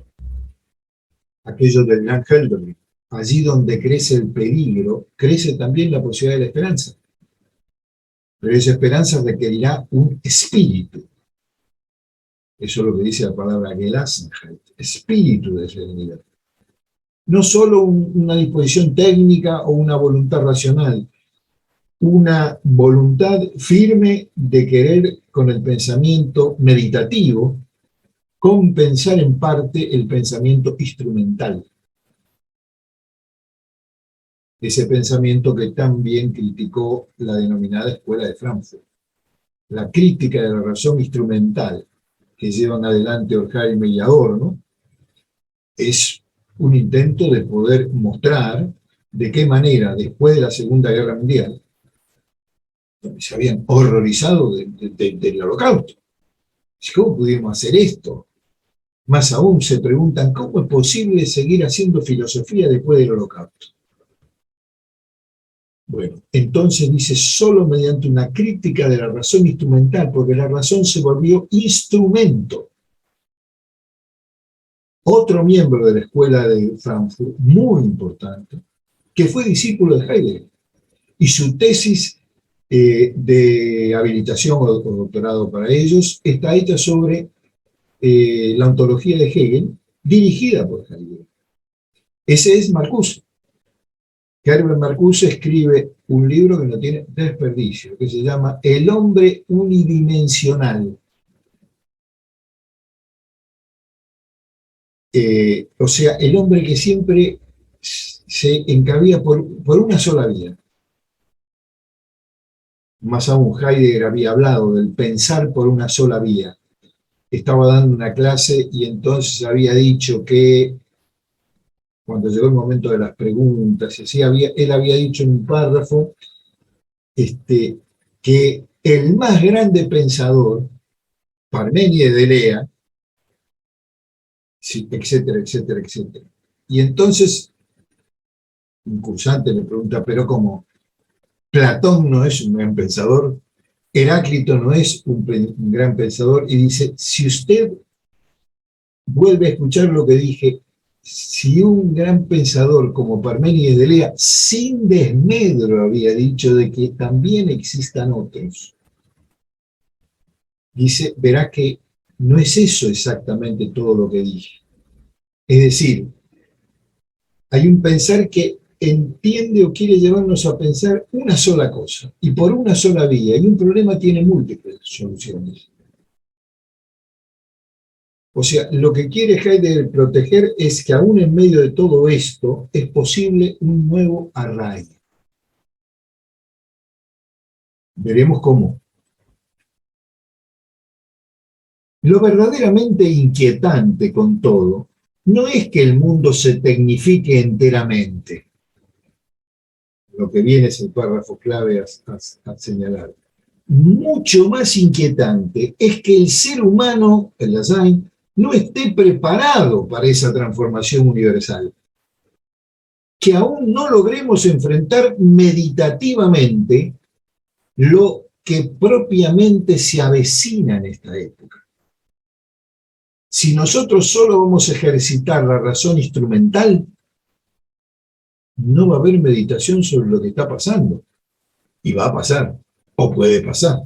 Aquello del gran Hölderlin. Allí donde crece el peligro, crece también la posibilidad de la esperanza. Pero esa esperanza requerirá un espíritu. Eso es lo que dice la palabra Gelassenheit, espíritu de serenidad. No solo una disposición técnica o una voluntad racional, una voluntad firme de querer con el pensamiento meditativo compensar en parte el pensamiento instrumental. Ese pensamiento que también criticó la denominada Escuela de Frankfurt. La crítica de la razón instrumental que llevan adelante Horkheimer y Adorno es un intento de poder mostrar de qué manera, después de la Segunda Guerra Mundial, donde se habían horrorizado del Holocausto, ¿cómo pudimos hacer esto? Más aún se preguntan, ¿cómo es posible seguir haciendo filosofía después del Holocausto? Bueno, entonces dice, solo mediante una crítica de la razón instrumental, porque la razón se volvió instrumento. Otro miembro de la Escuela de Frankfurt, muy importante, que fue discípulo de Heidegger, y su tesis de habilitación o doctorado para ellos está hecha sobre la ontología de Hegel, dirigida por Heidegger. Ese es Marcuse. Herbert Marcuse escribe un libro que no tiene desperdicio, que se llama El hombre unidimensional. O sea, el hombre que siempre se encabía por una sola vía. Más aún, Heidegger había hablado del pensar por una sola vía. Estaba dando una clase y entonces había dicho que cuando llegó el momento de las preguntas, él había dicho en un párrafo que el más grande pensador, Parménides de Elea, sí, etcétera, etcétera, etcétera. Y entonces, un cursante le pregunta, ¿pero cómo? Platón no es un gran pensador, Heráclito no es un gran pensador, y dice, si usted vuelve a escuchar lo que dije, si un gran pensador como Parménides de Elea, sin desmedro había dicho de que también existan otros, dice, verá que no es eso exactamente todo lo que dije. Es decir, hay un pensar que entiende o quiere llevarnos a pensar una sola cosa, y por una sola vía, y un problema tiene múltiples soluciones. O sea, lo que quiere Heidegger proteger es que aún en medio de todo esto es posible un nuevo arraigo. Veremos cómo. Lo verdaderamente inquietante con todo no es que el mundo se tecnifique enteramente. Lo que viene es el párrafo clave a señalar. Mucho más inquietante es que el ser humano, el Dasein, no esté preparado para esa transformación universal. Que aún no logremos enfrentar meditativamente lo que propiamente se avecina en esta época. Si nosotros solo vamos a ejercitar la razón instrumental, no va a haber meditación sobre lo que está pasando. Y va a pasar, o puede pasar.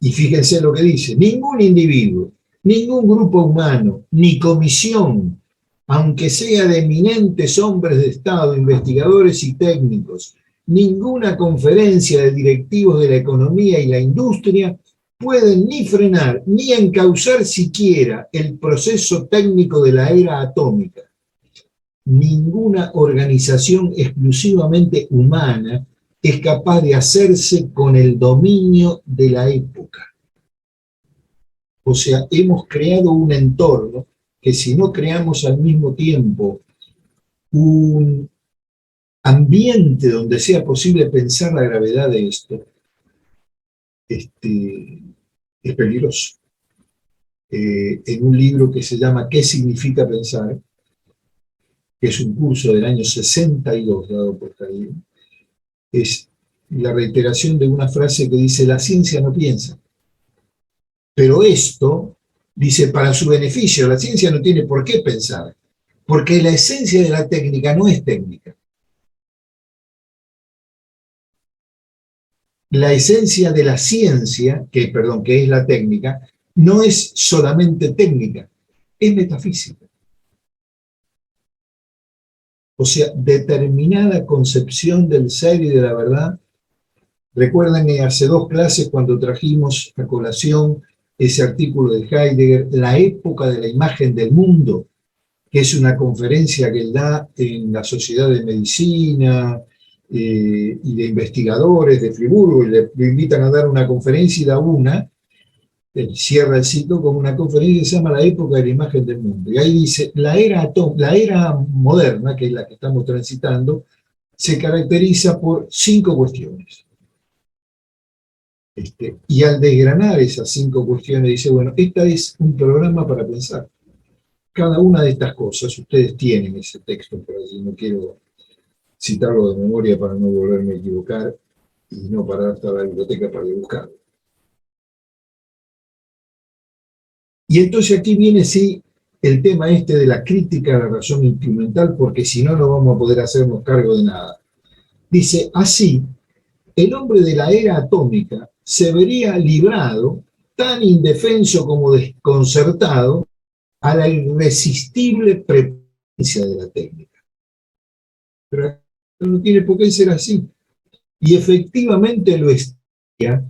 Y fíjense lo que dice, ningún individuo, ningún grupo humano, ni comisión, aunque sea de eminentes hombres de Estado, investigadores y técnicos, ninguna conferencia de directivos de la economía y la industria pueden ni frenar ni encauzar siquiera el proceso técnico de la era atómica. Ninguna organización exclusivamente humana es capaz de hacerse con el dominio de la época. O sea, hemos creado un entorno que si no creamos al mismo tiempo un ambiente donde sea posible pensar la gravedad de esto, es peligroso. En un libro que se llama ¿Qué significa pensar?, que es un curso del año 62 dado por Heidegger, es la reiteración de una frase que dice, la ciencia no piensa. Pero esto, dice, para su beneficio, la ciencia no tiene por qué pensar, porque la esencia de la técnica no es técnica. La esencia de la ciencia, que es la técnica, no es solamente técnica, es metafísica. o sea, determinada concepción del ser y de la verdad. Recuerdan que hace 2 clases cuando trajimos a colación ese artículo de Heidegger, La época de la imagen del mundo, que es una conferencia que él da en la Sociedad de Medicina y de investigadores de Friburgo, y le invitan a dar una conferencia y da una, él cierra el ciclo con una conferencia que se llama La época de la imagen del mundo. Y ahí dice, la era moderna, que es la que estamos transitando, se caracteriza por 5 cuestiones. Y al desgranar esas 5 cuestiones dice, bueno, esta es un programa para pensar. Cada una de estas cosas, ustedes tienen ese texto por allí, no quiero citarlo de memoria para no volverme a equivocar y no parar hasta la biblioteca para buscarlo. Y entonces aquí viene, sí, el tema este de la crítica a la razón instrumental, porque si no, no vamos a poder hacernos cargo de nada. Dice, así, el hombre de la era atómica se vería librado, tan indefenso como desconcertado, a la irresistible prepotencia de la técnica. Pero no tiene por qué ser así. Y efectivamente lo estaría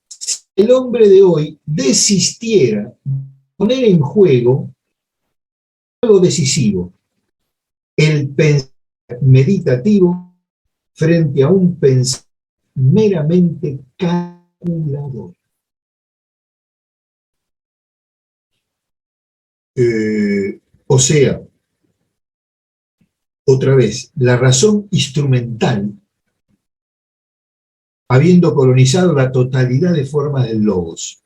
si el hombre de hoy desistiera de poner en juego algo decisivo, el pensamiento meditativo frente a un pensamiento meramente calculador. O sea, otra vez, la razón instrumental, habiendo colonizado la totalidad de formas del logos.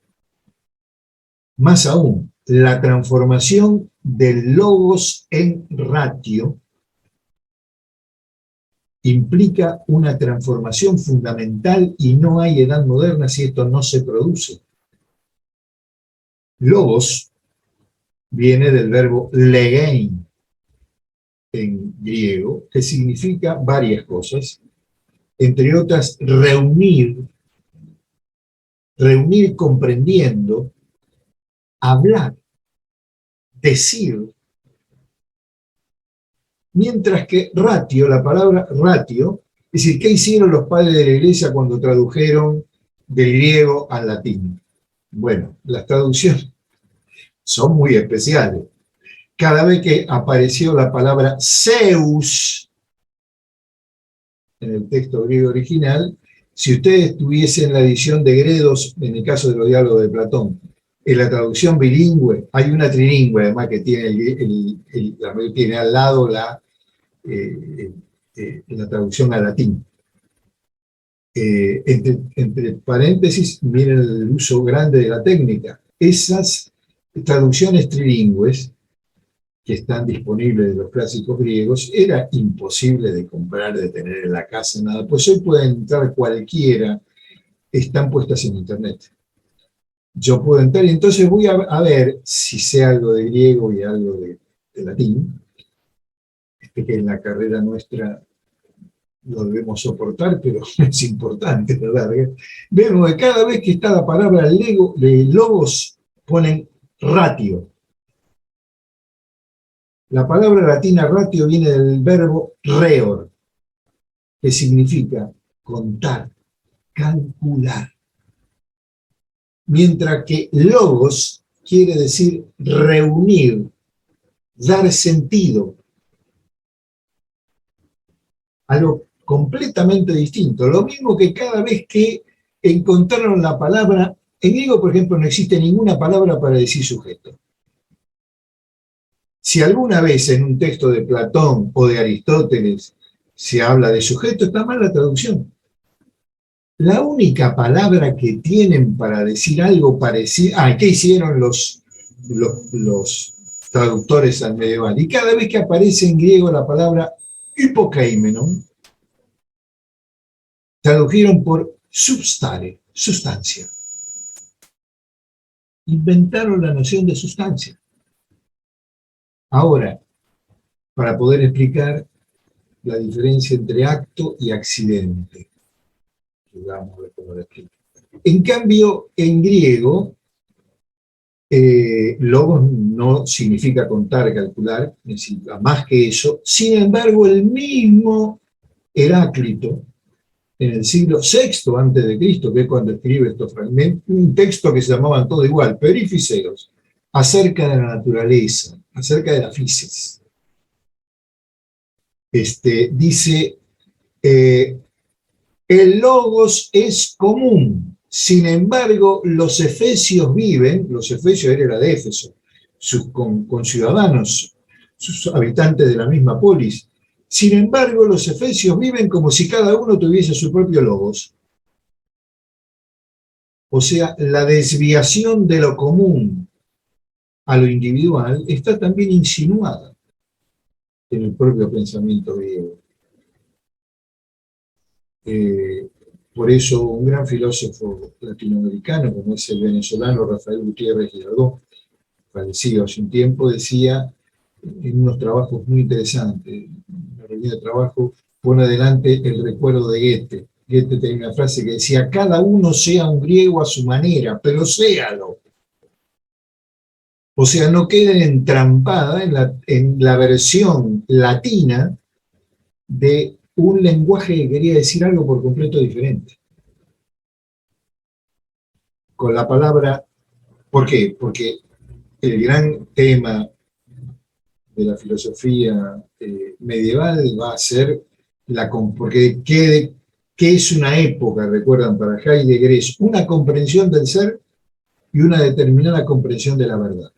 Más aún, la transformación del logos en ratio implica una transformación fundamental y no hay edad moderna si esto no se produce. Logos viene del verbo legein en griego, que significa varias cosas, entre otras reunir comprendiendo, hablar, decir, mientras que ratio, la palabra ratio, es decir, ¿qué hicieron los padres de la iglesia cuando tradujeron del griego al latín? Bueno, las traducciones son muy especiales. Cada vez que apareció la palabra Zeus en el texto griego original, si ustedes tuviesen la edición de Gredos, en el caso de los diálogos de Platón, en la traducción bilingüe, hay una trilingüe además que tiene al lado la traducción al latín. Entre paréntesis, miren el uso grande de la técnica. Esas traducciones trilingües que están disponibles de los clásicos griegos, era imposible de comprar, de tener en la casa, nada. Pues hoy pueden entrar cualquiera, están puestas en internet. Yo puedo entrar y entonces voy a ver si sé algo de griego y algo de latín, que en la carrera nuestra lo debemos soportar, pero es importante, ¿verdad? Vemos que cada vez que está la palabra logos, ponen ratio. La palabra latina ratio viene del verbo reor, que significa contar, calcular. Mientras que logos quiere decir reunir, dar sentido. Algo completamente distinto. Lo mismo que cada vez que encontraron la palabra, en griego, por ejemplo, no existe ninguna palabra para decir sujeto. Si alguna vez en un texto de Platón o de Aristóteles se habla de sujeto, está mal la traducción. La única palabra que tienen para decir algo parecido... ¿qué hicieron los traductores al medieval? Y cada vez que aparece en griego la palabra hypokeimenon, tradujeron por substare, sustancia. Inventaron la noción de sustancia. Ahora, para poder explicar la diferencia entre acto y accidente. Vamos a ver cómo lo explico. En cambio, en griego, logos no significa contar, calcular, necesita más que eso. Sin embargo, el mismo Heráclito, en el siglo VI antes de Cristo, que es cuando escribe estos fragmentos, un texto que se llamaban todo igual, Perifiseos, acerca de la naturaleza, acerca de la physis. Dice, el logos es común, sin embargo, los efesios era de Éfeso, sus conciudadanos, sus habitantes de la misma polis. Sin embargo, los efesios viven como si cada uno tuviese su propio logos. O sea, la desviación de lo común a lo individual está también insinuada en el propio pensamiento griego. Por eso un gran filósofo latinoamericano, como es el venezolano Rafael Gutiérrez Girardot, fallecido hace un tiempo, decía en unos trabajos muy interesantes, en una reunión de trabajo, pone adelante el recuerdo de Goethe. Goethe tenía una frase que decía, cada uno sea un griego a su manera, pero séalo. O sea, no queden entrampada en la versión latina de un lenguaje que quería decir algo por completo diferente. Con la palabra, ¿por qué? Porque el gran tema de la filosofía medieval va a ser porque ¿qué es una época? Recuerdan, para Heidegger es una comprensión del ser y una determinada comprensión de la verdad.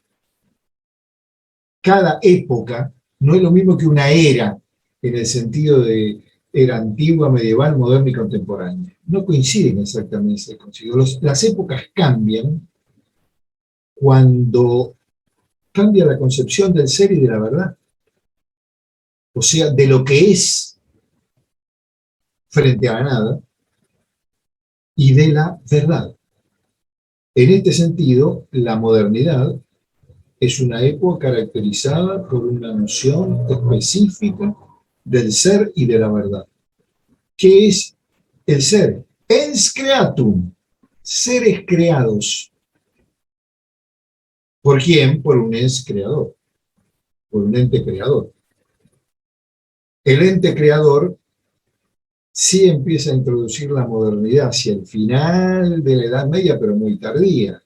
Cada época no es lo mismo que una era, en el sentido de era antigua, medieval, moderna y contemporánea. No coinciden exactamente. Las épocas cambian cuando cambia la concepción del ser y de la verdad. O sea, de lo que es frente a la nada y de la verdad. En este sentido, la modernidad es una época caracterizada por una noción específica del ser y de la verdad. ¿Qué es el ser? Ens creatum, seres creados. ¿Por quién? Por un ens creador, por un ente creador. El ente creador sí empieza a introducir la modernidad hacia el final de la Edad Media, pero muy tardía,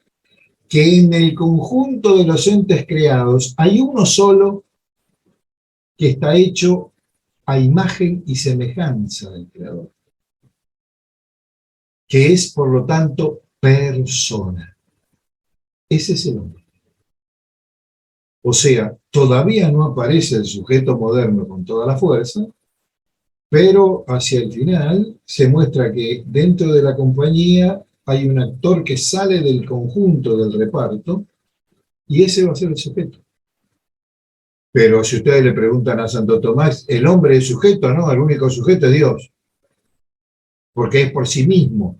que en el conjunto de los entes creados hay uno solo que está hecho a imagen y semejanza del creador, que es, por lo tanto, persona. Ese es el hombre. O sea, todavía no aparece el sujeto moderno con toda la fuerza, pero hacia el final se muestra que dentro de la compañía hay un actor que sale del conjunto del reparto y ese va a ser el sujeto. Pero si ustedes le preguntan a Santo Tomás, ¿el hombre es sujeto? No, el único sujeto es Dios, porque es por sí mismo.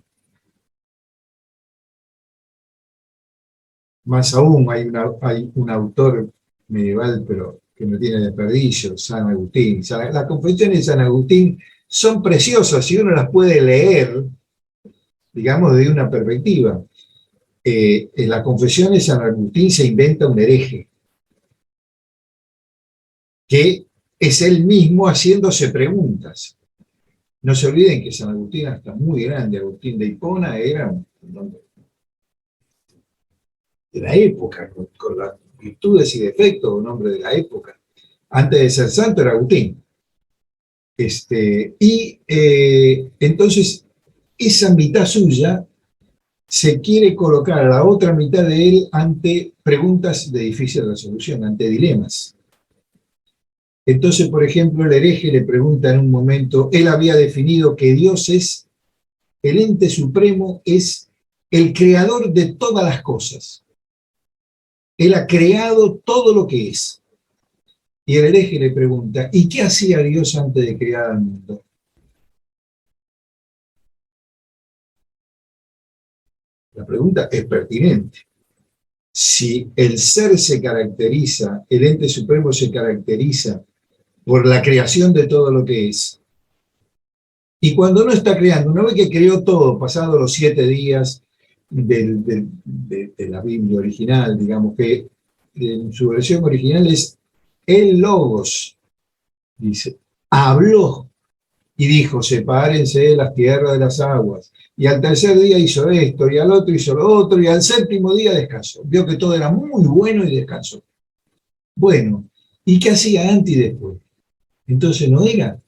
Más aún, hay un autor medieval, pero que no tiene desperdicio, San Agustín. Las confesiones de San Agustín son preciosas y uno las puede leer, digamos, desde una perspectiva. En las confesiones de San Agustín se inventa un hereje, que es él mismo haciéndose preguntas. No se olviden que San Agustín, hasta muy grande, Agustín de Hipona, era un hombre de la época, con las virtudes y defectos de un hombre de la época. Antes de ser santo era Agustín. Entonces, esa mitad suya se quiere colocar a la otra mitad de él ante preguntas de difícil resolución, ante dilemas. Entonces, por ejemplo, el hereje le pregunta en un momento, él había definido que Dios es, el ente supremo es el creador de todas las cosas. Él ha creado todo lo que es. Y el hereje le pregunta, ¿y qué hacía Dios antes de crear al mundo? La pregunta es pertinente. Si el ser se caracteriza, el ente supremo se caracteriza por la creación de todo lo que es, y cuando no está creando, una vez que creó todo, pasados los 7 días, de la Biblia original, digamos que en su versión original es el Logos, dice, habló y dijo, sepárense las tierras de las aguas. Y al tercer día hizo esto, y al otro hizo lo otro, y al séptimo día descansó. Vio que todo era muy bueno y descansó. Bueno, ¿y qué hacía antes y después? Entonces no era.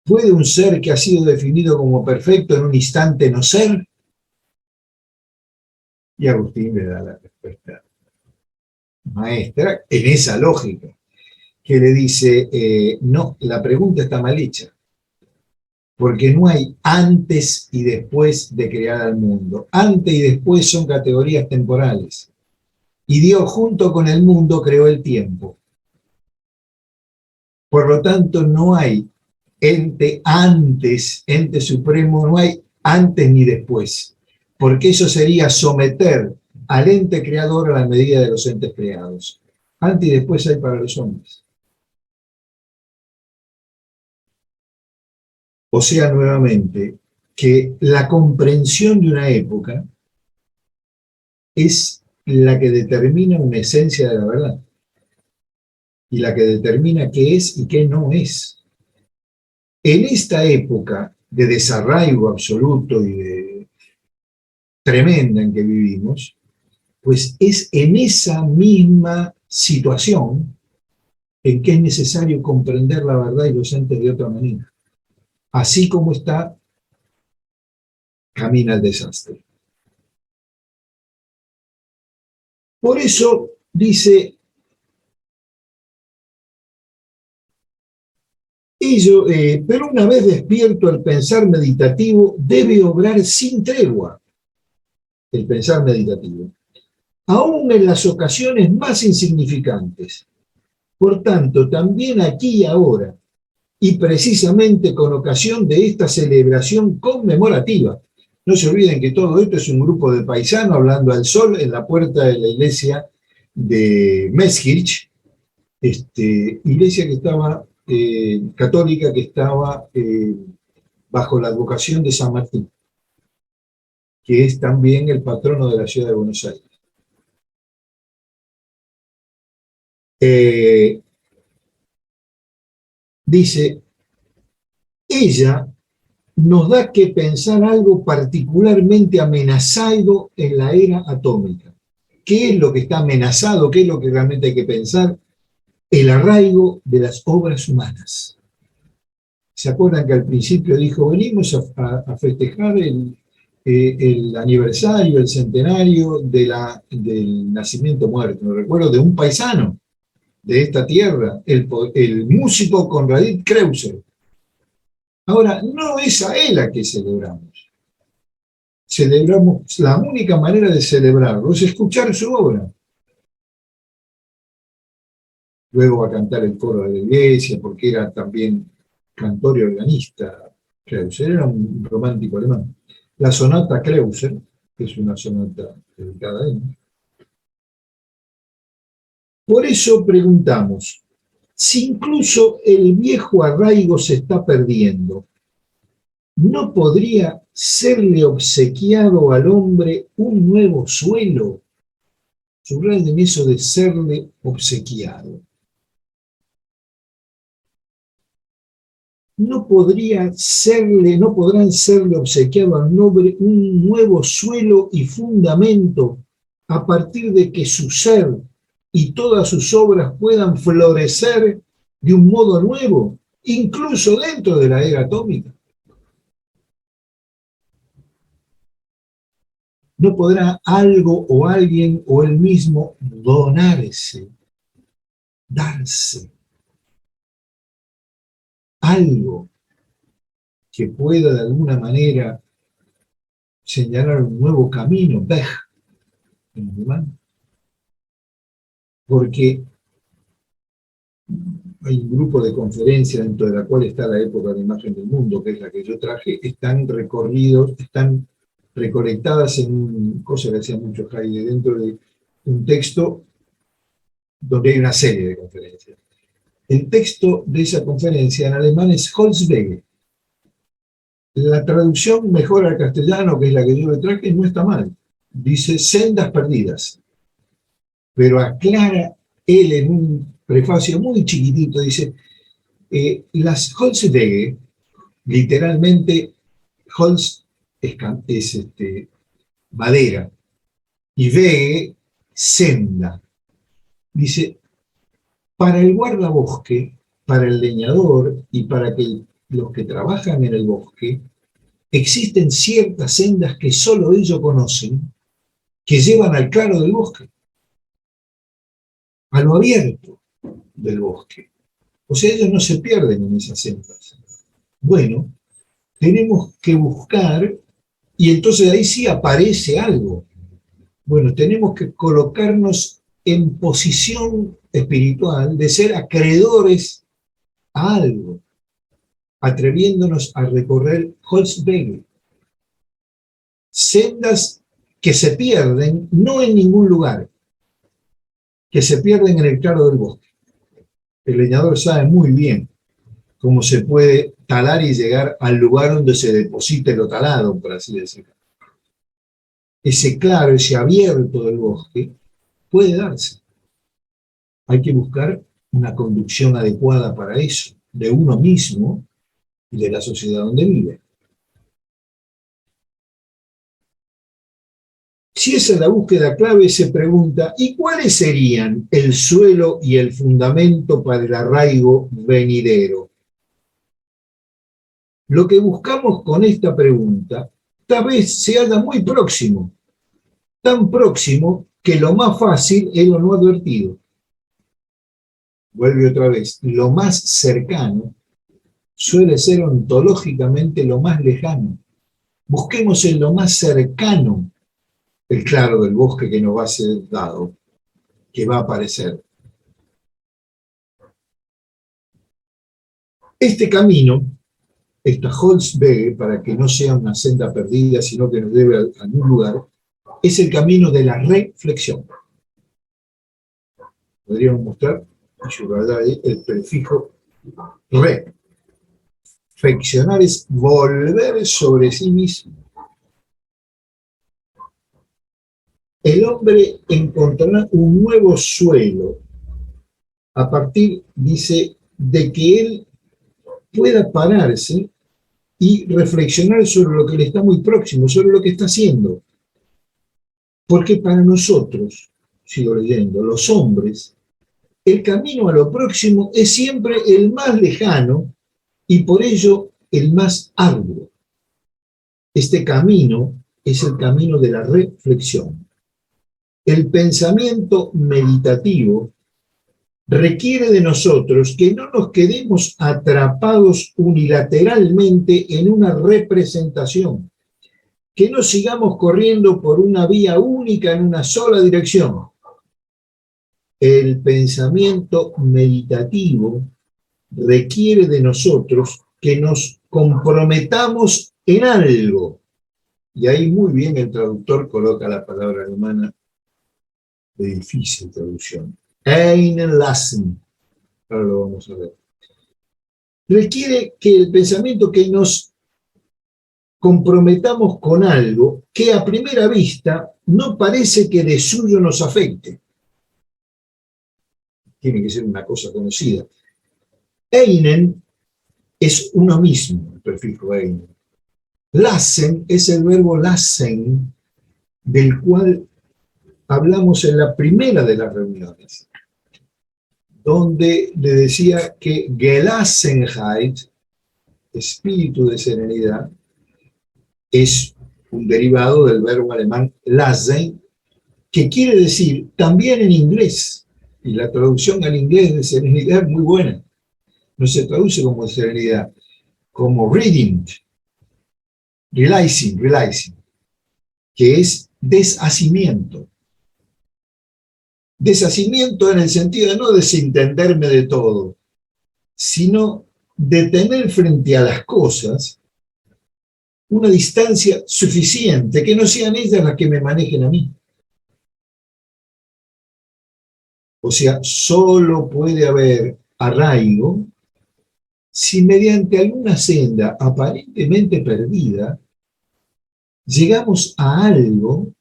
¿Puede un ser que ha sido definido como perfecto en un instante no ser? Y Agustín le da la respuesta maestra en esa lógica, que le dice, no, la pregunta está mal hecha, porque no hay antes y después de crear al mundo. Antes y después son categorías temporales. Y Dios junto con el mundo creó el tiempo. Por lo tanto, no hay ente antes, ente supremo, no hay antes ni después, porque eso sería someter al ente creador a la medida de los entes creados. Antes y después hay para los hombres. O sea, nuevamente, que la comprensión de una época es la que determina una esencia de la verdad y la que determina qué es y qué no es. En esta época de desarraigo absoluto y de tremenda en que vivimos, pues es en esa misma situación en que es necesario comprender la verdad y los entes de otra manera. Así como está, camina el desastre. Por eso dice, pero una vez despierto el pensar meditativo debe obrar sin tregua, el pensar meditativo, aún en las ocasiones más insignificantes. Por tanto, también aquí y ahora, y precisamente con ocasión de esta celebración conmemorativa, no se olviden que todo esto es un grupo de paisanos hablando al sol en la puerta de la iglesia de Meschich, iglesia que estaba, católica, que estaba bajo la advocación de San Martín, que es también el patrono de la ciudad de Buenos Aires. Dice, ella nos da que pensar algo particularmente amenazado en la era atómica. ¿Qué es lo que está amenazado? ¿Qué es lo que realmente hay que pensar? El arraigo de las obras humanas. ¿Se acuerdan que al principio dijo, venimos a festejar el aniversario, el centenario del nacimiento-muerte? Me recuerdo de un paisano de esta tierra, el músico Conradit Kreuzer. Ahora, no es a él a que celebramos. Celebramos, la única manera de celebrarlo es escuchar su obra. Luego va a cantar el coro de la iglesia, porque era también cantor y organista. Kreuzer era un romántico alemán. La sonata Kreuzer, que es una sonata dedicada a él. Por eso preguntamos, si incluso el viejo arraigo se está perdiendo, ¿no podría serle obsequiado al hombre un nuevo suelo? Subrayen eso de serle obsequiado. ¿No podrán serle obsequiado al hombre un nuevo suelo y fundamento a partir de que su ser y todas sus obras puedan florecer de un modo nuevo, incluso dentro de la era atómica? ¿No podrá algo o alguien o él mismo donarse, darse algo que pueda de alguna manera señalar un nuevo camino, Weg, en alemán? Porque hay un grupo de conferencias dentro de la cual está la época de la imagen del mundo, que es la que yo traje, están recolectadas en una cosa que hacía mucho Heide, dentro de un texto donde hay una serie de conferencias. El texto de esa conferencia en alemán es Holzwege. La traducción mejor al castellano, que es la que yo le traje, no está mal. Dice sendas perdidas. Pero aclara él en un prefacio muy chiquitito, dice, las Holzwege, literalmente, Holz es madera, y Wege, senda. Dice, para el guardabosque, para el leñador y para los que trabajan en el bosque, existen ciertas sendas que solo ellos conocen, que llevan al claro del bosque, a lo abierto del bosque. O sea, ellos no se pierden en esas sendas. Bueno, tenemos que buscar, y entonces ahí sí aparece algo. Bueno, tenemos que colocarnos en posición espiritual de ser acreedores a algo, atreviéndonos a recorrer Holzwege, sendas que se pierden no en ningún lugar, que se pierden en el claro del bosque. El leñador sabe muy bien cómo se puede talar y llegar al lugar donde se deposite lo talado, por así decirlo. Ese claro, ese abierto del bosque puede darse. Hay que buscar una conducción adecuada para eso, de uno mismo y de la sociedad donde vive. Si esa es la búsqueda clave, se pregunta, ¿y cuáles serían el suelo y el fundamento para el arraigo venidero? Lo que buscamos con esta pregunta tal vez se halla muy próximo, tan próximo que lo más fácil es lo no advertido. Vuelve otra vez, lo más cercano suele ser ontológicamente lo más lejano. Busquemos en lo más cercano el claro del bosque que nos va a ser dado, que va a aparecer. Este camino, esta Holzwege, para que no sea una senda perdida, sino que nos lleve a algún lugar, es el camino de la reflexión. Podríamos mostrar y subrayar ahí el prefijo re. Reflexionar es volver sobre sí mismo. El hombre encontrará un nuevo suelo a partir, dice, de que él pueda pararse y reflexionar sobre lo que le está muy próximo, sobre lo que está haciendo. Porque para nosotros, sigo leyendo, los hombres, el camino a lo próximo es siempre el más lejano y por ello el más arduo. Este camino es el camino de la reflexión. El pensamiento meditativo requiere de nosotros que no nos quedemos atrapados unilateralmente en una representación, que no sigamos corriendo por una vía única en una sola dirección. El pensamiento meditativo requiere de nosotros que nos comprometamos en algo. Y ahí muy bien el traductor coloca la palabra alemana de difícil traducción. Einlassen. Ahora lo vamos a ver. Requiere que el pensamiento que nos comprometamos con algo que a primera vista no parece que de suyo nos afecte. Tiene que ser una cosa conocida. Einen es uno mismo, el prefijo einen. Lassen es el verbo lassen, del cual hablamos en la primera de las reuniones, donde le decía que Gelassenheit, espíritu de serenidad, es un derivado del verbo alemán lassen, que quiere decir también en inglés, y la traducción al inglés de serenidad es muy buena. No se traduce como serenidad, como reading, realizing, que es deshacimiento. Deshacimiento en el sentido de no desentenderme de todo, sino de tener frente a las cosas una distancia suficiente, que no sean ellas las que me manejen a mí. O sea, solo puede haber arraigo si mediante alguna senda aparentemente perdida llegamos a algo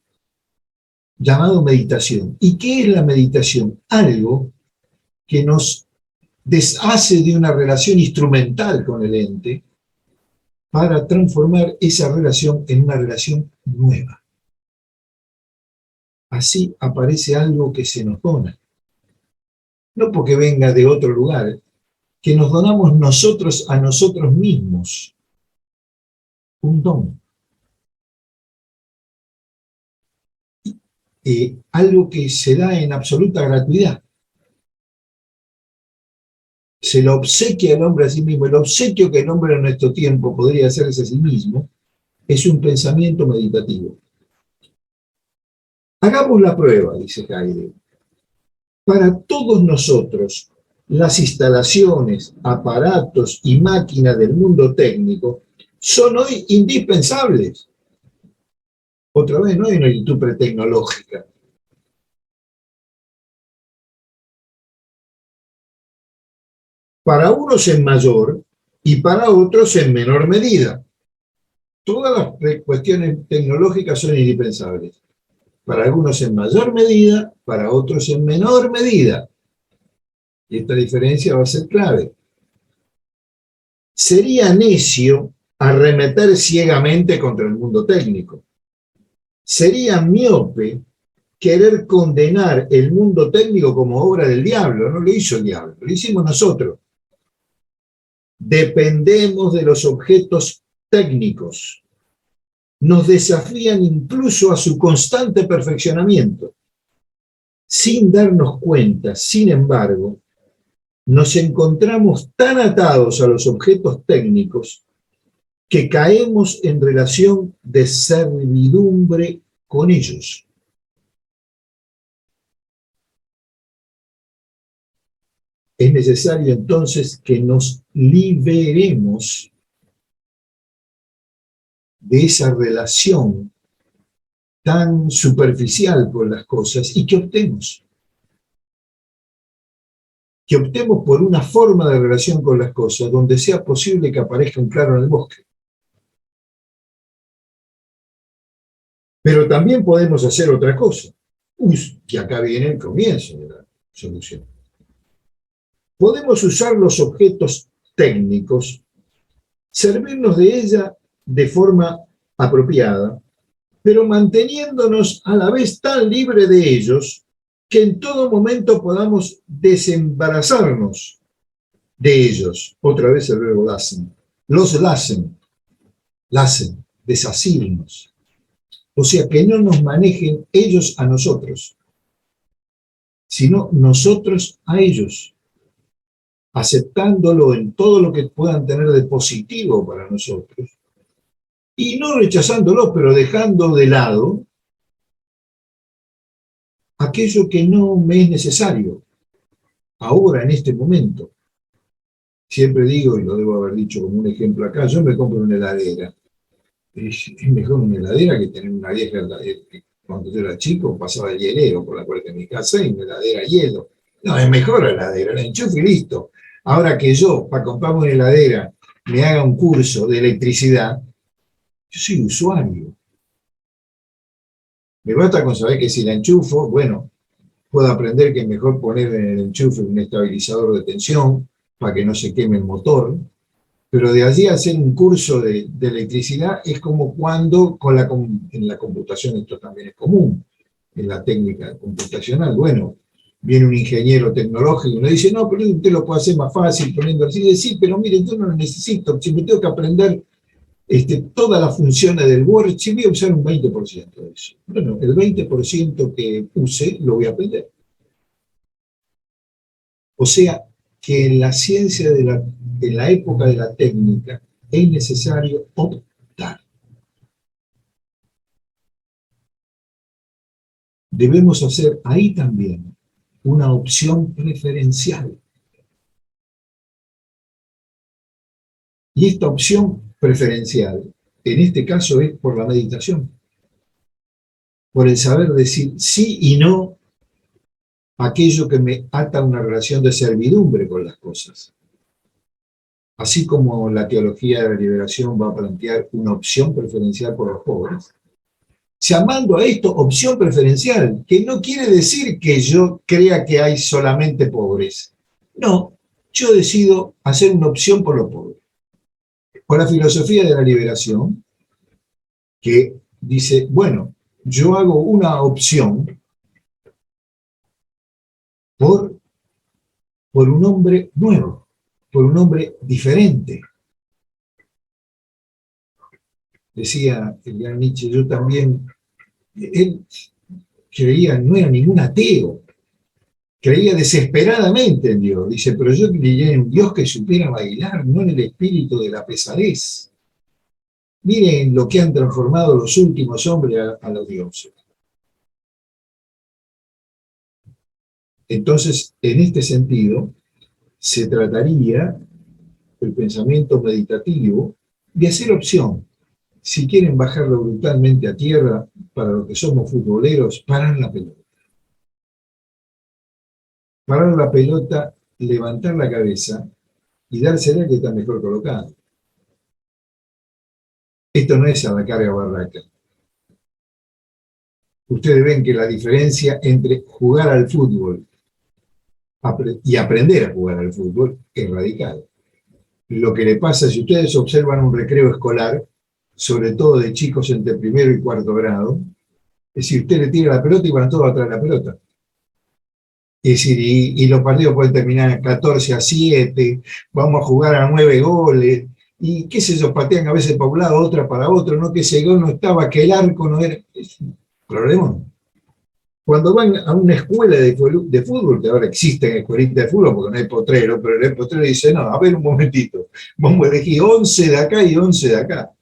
llamado meditación. ¿Y qué es la meditación? Algo que nos deshace de una relación instrumental con el ente para transformar esa relación en una relación nueva. Así aparece algo que se nos dona. No porque venga de otro lugar, que nos donamos nosotros a nosotros mismos. Un don. Algo que se da en absoluta gratuidad. Se lo obsequia al hombre a sí mismo. El obsequio que el hombre en nuestro tiempo podría hacerse a sí mismo es un pensamiento meditativo. Hagamos la prueba, dice Heidegger. Para todos nosotros, las instalaciones, aparatos y máquinas del mundo técnico son hoy indispensables. Otra vez, no hay una actitud pretecnológica. Para unos en mayor y para otros en menor medida. Todas las cuestiones tecnológicas son indispensables. Para algunos en mayor medida, para otros en menor medida. Y esta diferencia va a ser clave. Sería necio arremeter ciegamente contra el mundo técnico. Sería miope querer condenar el mundo técnico como obra del diablo. No lo hizo el diablo, lo hicimos nosotros. Dependemos de los objetos técnicos. Nos desafían incluso a su constante perfeccionamiento. Sin darnos cuenta, sin embargo, nos encontramos tan atados a los objetos técnicos que caemos en relación de servidumbre con ellos. Es necesario entonces que nos liberemos de esa relación tan superficial con las cosas y que optemos por una forma de relación con las cosas donde sea posible que aparezca un claro en el bosque. Pero también podemos hacer otra cosa. Que acá viene el comienzo de la solución. Podemos usar los objetos técnicos, servirnos de ella de forma apropiada, pero manteniéndonos a la vez tan libre de ellos que en todo momento podamos desembarazarnos de ellos. Otra vez el verbo lassen. Los lassen, desasirnos. O sea, que no nos manejen ellos a nosotros, sino nosotros a ellos, aceptándolo en todo lo que puedan tener de positivo para nosotros, y no rechazándolo, pero dejando de lado aquello que no me es necesario, ahora, en este momento. Siempre digo, y lo debo haber dicho como un ejemplo acá, yo me compro una heladera. Es mejor una heladera que tener una vieja heladera. Cuando yo era chico pasaba el hielero por la puerta de mi casa y una heladera hielo. No, es mejor la heladera, la enchufe y listo. Ahora que yo, para comprarme una heladera, me haga un curso de electricidad, yo soy usuario. Me basta con saber que si la enchufo, bueno, puedo aprender que es mejor poner en el enchufe un estabilizador de tensión para que no se queme el motor. Pero de allí a hacer un curso de electricidad es como cuando en la computación esto también es común, en la técnica computacional. Bueno, viene un ingeniero tecnológico y uno dice, no, pero usted lo puede hacer más fácil poniendo así. Y sí, pero mire, yo no lo necesito. Si me tengo que aprender todas las funciones del Word, sí voy a usar un 20% de eso. Bueno, el 20% que use lo voy a aprender. O sea, que en la ciencia en la época de la técnica es necesario optar. Debemos hacer ahí también una opción preferencial. Y esta opción preferencial, en este caso, es por la meditación. Por el saber decir sí y no a aquello que me ata a una relación de servidumbre con las cosas. así como la teología de la liberación va a plantear una opción preferencial por los pobres, llamando a esto opción preferencial, que no quiere decir que yo crea que hay solamente pobres. No, yo decido hacer una opción por los pobres. Por la filosofía de la liberación, que dice, bueno, yo hago una opción por un hombre nuevo, por un hombre diferente. Decía el gran Nietzsche, yo también, él creía, no era ningún ateo, creía desesperadamente en Dios. Dice, pero yo creía en un Dios que supiera bailar, no en el espíritu de la pesadez. Miren lo que han transformado los últimos hombres a los dioses. Entonces, en este sentido, se trataría el pensamiento meditativo de hacer opción. Si quieren bajarlo brutalmente a tierra, para los que somos futboleros, parar la pelota. Parar la pelota, levantar la cabeza y dársela que está mejor colocado. Esto no es a la carga barraca. Ustedes ven que la diferencia entre jugar al fútbol y aprender a jugar al fútbol es radical. Lo que le pasa, si ustedes observan un recreo escolar, sobre todo de chicos entre primero y cuarto grado, es decir, usted le tira la pelota y van todos atrás de la pelota. Es decir, y los partidos pueden terminar 14-7, vamos a jugar a 9 goles, y qué sé yo, patean a veces para un lado, otra para otro, no que ese gol no estaba, que el arco no era. Es un problema. Cuando van a una escuela de fútbol, que ahora existen escuelitas de fútbol porque no hay potrero, pero el potrero dice, no, a ver un momentito, vamos a elegir 11 de acá y 11 de acá.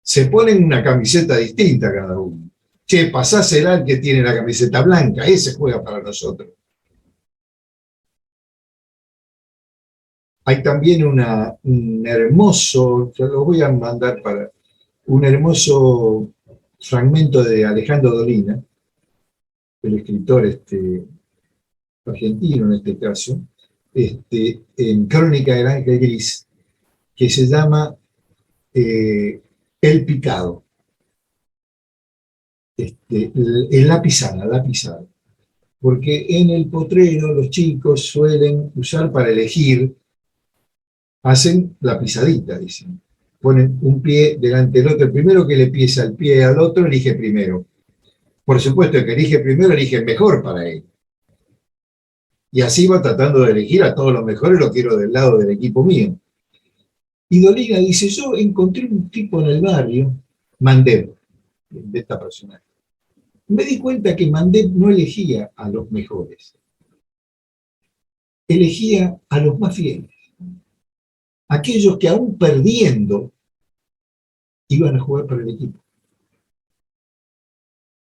Se ponen una camiseta distinta cada uno. Che, pasásela al que tiene la camiseta blanca, ese juega para nosotros. Hay también un hermoso, yo lo voy a mandar para, un hermoso fragmento de Alejandro Dolina, el escritor argentino en este caso, en Crónica del Ángel Gris, que se llama El Picado. La pisada. Porque en el potrero los chicos suelen usar para elegir, hacen la pisadita, dicen. Ponen un pie delante del otro. El primero que le pisa el pie al otro elige primero. Por supuesto, el que elige primero elige el mejor para él. Y así va tratando de elegir a todos los mejores, lo quiero del lado del equipo mío. Y Dolina dice, yo encontré un tipo en el barrio, Mandel, de esta persona. Me di cuenta que Mandel no elegía a los mejores, elegía a los más fieles, aquellos que aún perdiendo iban a jugar para el equipo.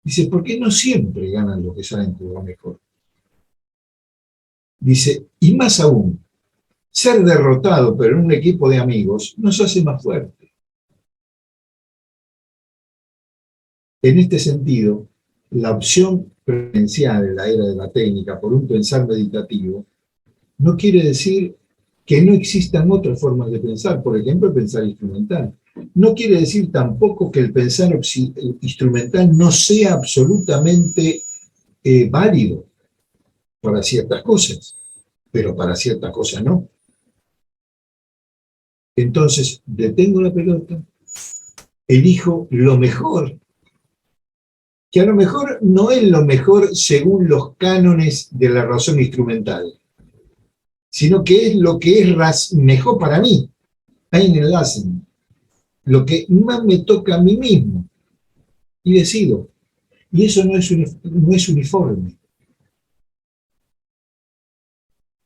Dice, ¿por qué no siempre ganan los que saben jugar mejor? Dice, y más aún, ser derrotado pero en un equipo de amigos nos hace más fuertes. En este sentido, la opción preferencial en la era de la técnica por un pensar meditativo no quiere decir que no existan otras formas de pensar, por ejemplo, el pensar instrumental. No quiere decir tampoco que el pensar instrumental no sea absolutamente válido para ciertas cosas, pero para ciertas cosas no. Entonces, detengo la pelota, elijo lo mejor, que a lo mejor no es lo mejor según los cánones de la razón instrumental, sino que es lo que es mejor para mí, einen lassen, lo que más me toca a mí mismo, y decido. Y eso no es uniforme.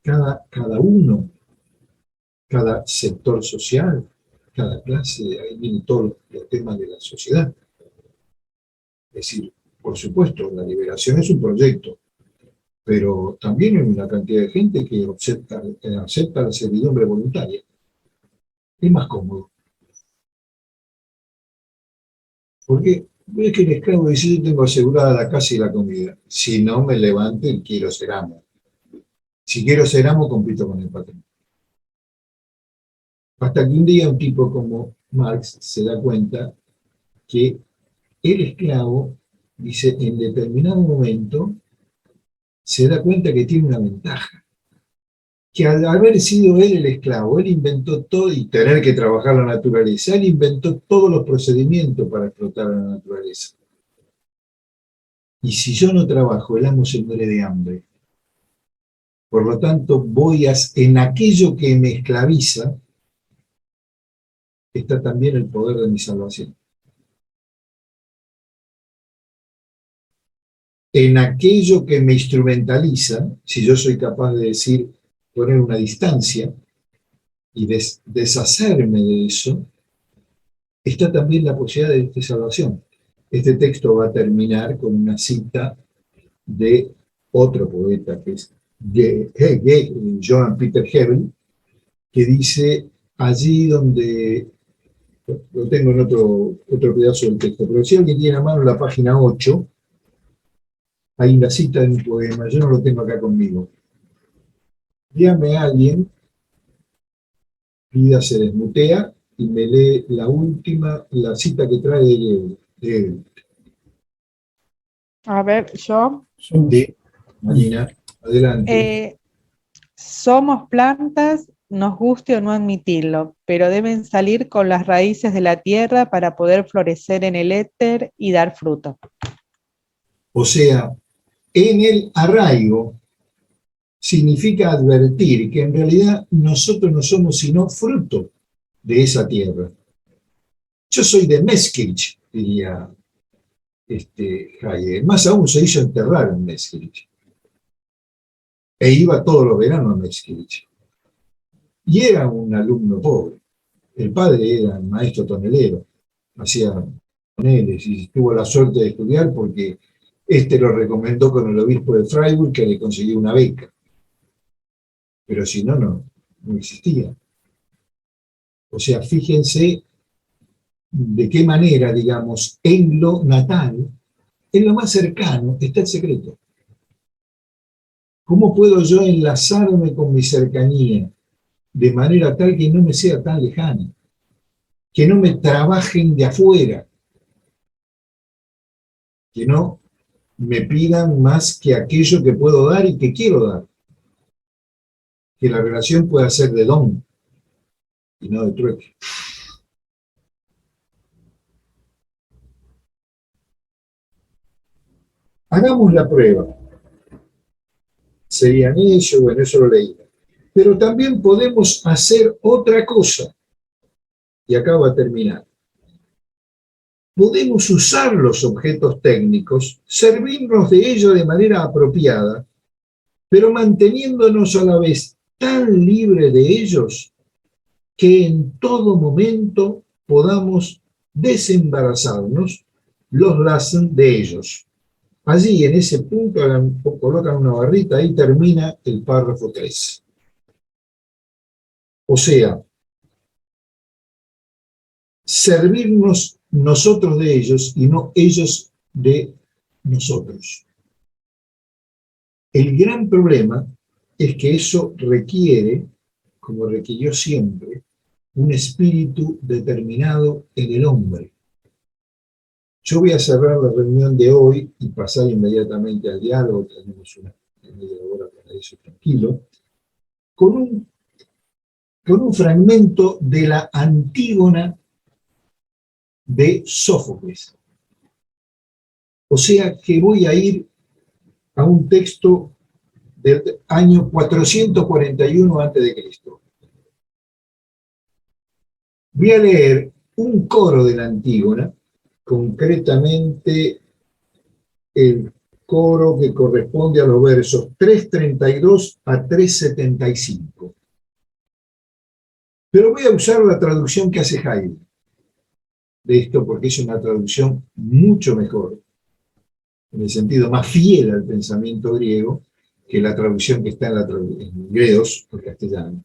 Cada uno, cada sector social, cada clase, ahí vienen todos los temas de la sociedad. Es decir, por supuesto, la liberación es un proyecto, pero también hay una cantidad de gente que acepta la servidumbre voluntaria. Es más cómodo. Porque es que el esclavo dice, yo tengo asegurada la casa y la comida. Si no me levanto y quiero ser amo. Si quiero ser amo, compito con el patrón. Hasta que un día un tipo como Marx se da cuenta que el esclavo, dice, en determinado momento, se da cuenta que tiene una ventaja. Que al haber sido él el esclavo, él inventó todo, y tener que trabajar la naturaleza, él inventó todos los procedimientos para explotar la naturaleza. Y si yo no trabajo, el amo se muere de hambre. Por lo tanto, en aquello que me esclaviza, está también el poder de mi salvación. En aquello que me instrumentaliza, si yo soy capaz de decir, poner una distancia y deshacerme de eso, está también la posibilidad de salvación. Este texto va a terminar con una cita de otro poeta, que es Johann Peter Hebel, que dice, allí donde, lo tengo en otro pedazo del texto, pero si alguien tiene a mano la página 8, hay una cita de un poema, yo no lo tengo acá conmigo. Dígame a alguien, Vida se desmutea y me lee la cita que trae de él. A ver, yo. Sí, Marina, adelante. Somos plantas, nos guste o no admitirlo, pero deben salir con las raíces de la tierra para poder florecer en el éter y dar fruto. O sea, en el arraigo significa advertir que en realidad nosotros no somos sino fruto de esa tierra. Yo soy de Meskirch, diría Hayek. Más aún se hizo enterrar en Meskirch. E iba todos los veranos a Meskirch. Y era un alumno pobre. El padre era maestro tonelero. Hacía toneles y tuvo la suerte de estudiar porque lo recomendó con el obispo de Freiburg, que le consiguió una beca. Pero si no, no existía. O sea, fíjense de qué manera, digamos, en lo natal, en lo más cercano, está el secreto. ¿Cómo puedo yo enlazarme con mi cercanía de manera tal que no me sea tan lejana? Que no me trabajen de afuera, que no me pidan más que aquello que puedo dar y que quiero dar. Que la relación pueda ser de don y no de trueque. Hagamos la prueba. Serían ellos, bueno, eso lo leí. Pero también podemos hacer otra cosa. Y acá va a terminar. Podemos usar los objetos técnicos, servirnos de ellos de manera apropiada, pero manteniéndonos a la vez tan libres de ellos que en todo momento podamos desembarazarnos los lazos de ellos. Allí, en ese punto, colocan una barrita, ahí termina el párrafo 3. O sea, servirnos nosotros de ellos y no ellos de nosotros. El gran problema es que eso requiere, como requirió siempre, un espíritu determinado en el hombre. Yo voy a cerrar la reunión de hoy y pasar inmediatamente al diálogo, tenemos una media hora para eso tranquilo, con un fragmento de la Antígona de Sófocles. O sea que voy a ir a un texto del año 441 a.C. Voy a leer un coro de la Antígona, concretamente el coro que corresponde a los versos 332 a 375. Pero voy a usar la traducción que hace Hayek de esto porque es una traducción mucho mejor, en el sentido más fiel al pensamiento griego, que la traducción que está en Gredos o castellano.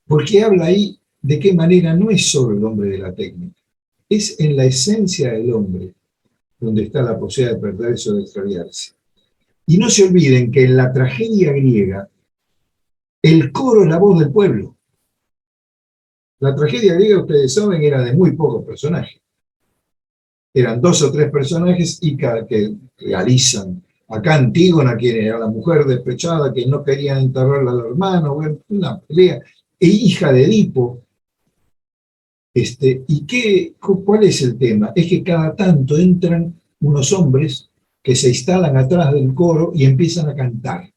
Porque habla ahí de qué manera no es solo el hombre de la técnica, es en la esencia del hombre donde está la posibilidad de perderse o de extraviarse. Y no se olviden que en la tragedia griega, el coro es la voz del pueblo. La tragedia griega, ustedes saben, era de muy pocos personajes. Eran 2 o 3 personajes y que realizan. Acá Antígona, quien era la mujer despechada, que no querían enterrarla al hermano, bueno, una pelea, e hija de Edipo. ¿Cuál es el tema? Es que cada tanto entran unos hombres que se instalan atrás del coro y empiezan a cantar,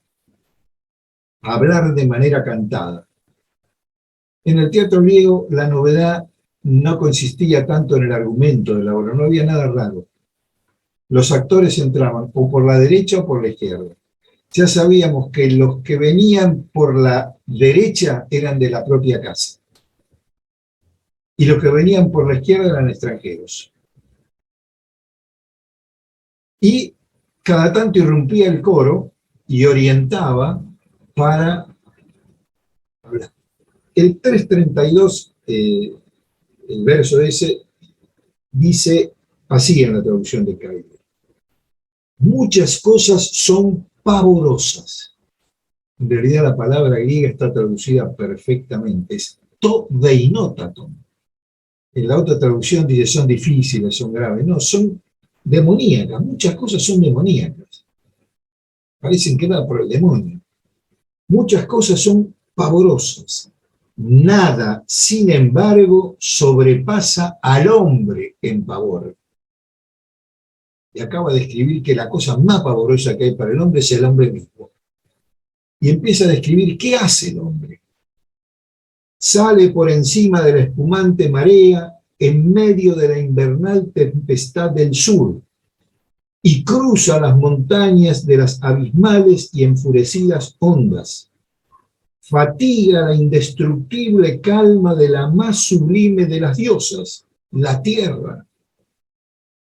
a hablar de manera cantada. En el teatro griego la novedad no consistía tanto en el argumento de la obra, no había nada raro. Los actores entraban o por la derecha o por la izquierda. Ya sabíamos que los que venían por la derecha eran de la propia casa y los que venían por la izquierda eran extranjeros. Y cada tanto irrumpía el coro y orientaba para hablar. El 332, el verso ese, dice así en la traducción de Cairo: muchas cosas son pavorosas. En realidad la palabra griega está traducida perfectamente, es to deinotaton. En la otra traducción dice son difíciles, son graves. No, son demoníacas, muchas cosas son demoníacas. Parecen creadas por el demonio. Muchas cosas son pavorosas. Nada, sin embargo, sobrepasa al hombre en pavor. Y acaba de escribir que la cosa más pavorosa que hay para el hombre es el hombre mismo. Y empieza a describir qué hace el hombre. Sale por encima de la espumante marea en medio de la invernal tempestad del sur y cruza las montañas de las abismales y enfurecidas ondas. Fatiga la indestructible calma de la más sublime de las diosas, la tierra,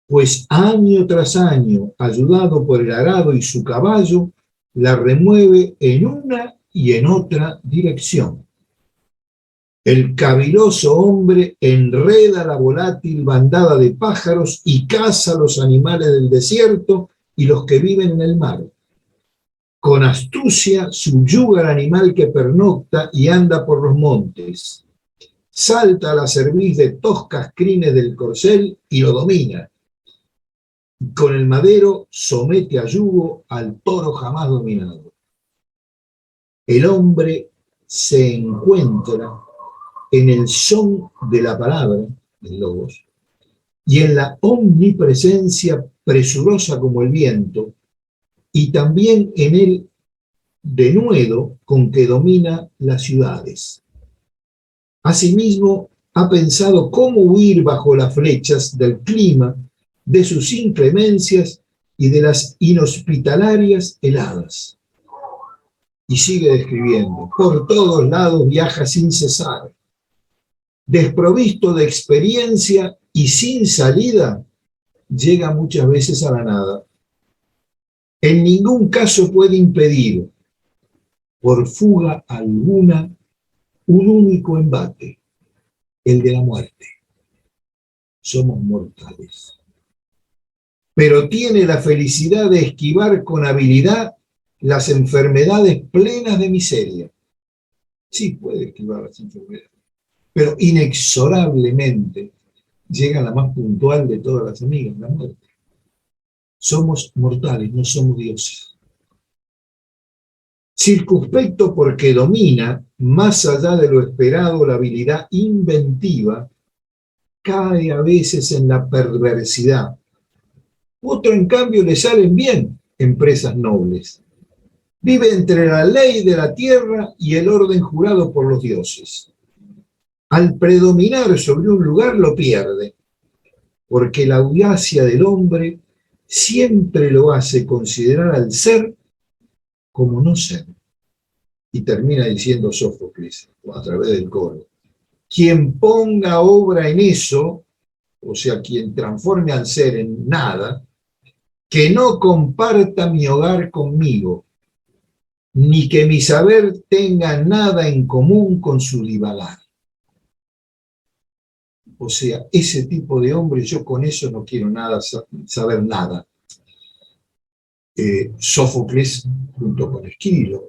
pues año tras año, ayudado por el arado y su caballo, la remueve en una y en otra dirección. El caviloso hombre enreda la volátil bandada de pájaros y caza los animales del desierto y los que viven en el mar. Con astucia subyuga al animal que pernocta y anda por los montes. Salta a la cerviz de toscas crines del corcel y lo domina. Con el madero somete a yugo al toro jamás dominado. El hombre se encuentra en el son de la palabra, del logos, y en la omnipresencia presurosa como el viento, y también en el denuedo con que domina las ciudades. Asimismo, ha pensado cómo huir bajo las flechas del clima, de sus inclemencias y de las inhospitalarias heladas. Y sigue describiendo: por todos lados viaja sin cesar. Desprovisto de experiencia y sin salida, llega muchas veces a la nada. En ningún caso puede impedir, por fuga alguna, un único embate, el de la muerte. Somos mortales. Pero tiene la felicidad de esquivar con habilidad las enfermedades plenas de miseria. Sí puede esquivar las enfermedades, pero inexorablemente llega la más puntual de todas las amigas, la muerte. Somos mortales, no somos dioses. Circunspecto porque domina, más allá de lo esperado, la habilidad inventiva, cae a veces en la perversidad. Otro, en cambio, le salen bien empresas nobles. Vive entre la ley de la tierra y el orden jurado por los dioses. Al predominar sobre un lugar lo pierde, porque la audacia del hombre siempre lo hace considerar al ser como no ser. Y termina diciendo Sófocles, a través del coro: quien ponga obra en eso, o sea, quien transforme al ser en nada, que no comparta mi hogar conmigo, ni que mi saber tenga nada en común con su divagar. O sea, ese tipo de hombre, yo con eso no quiero nada, saber nada. Sófocles, junto con Esquilo,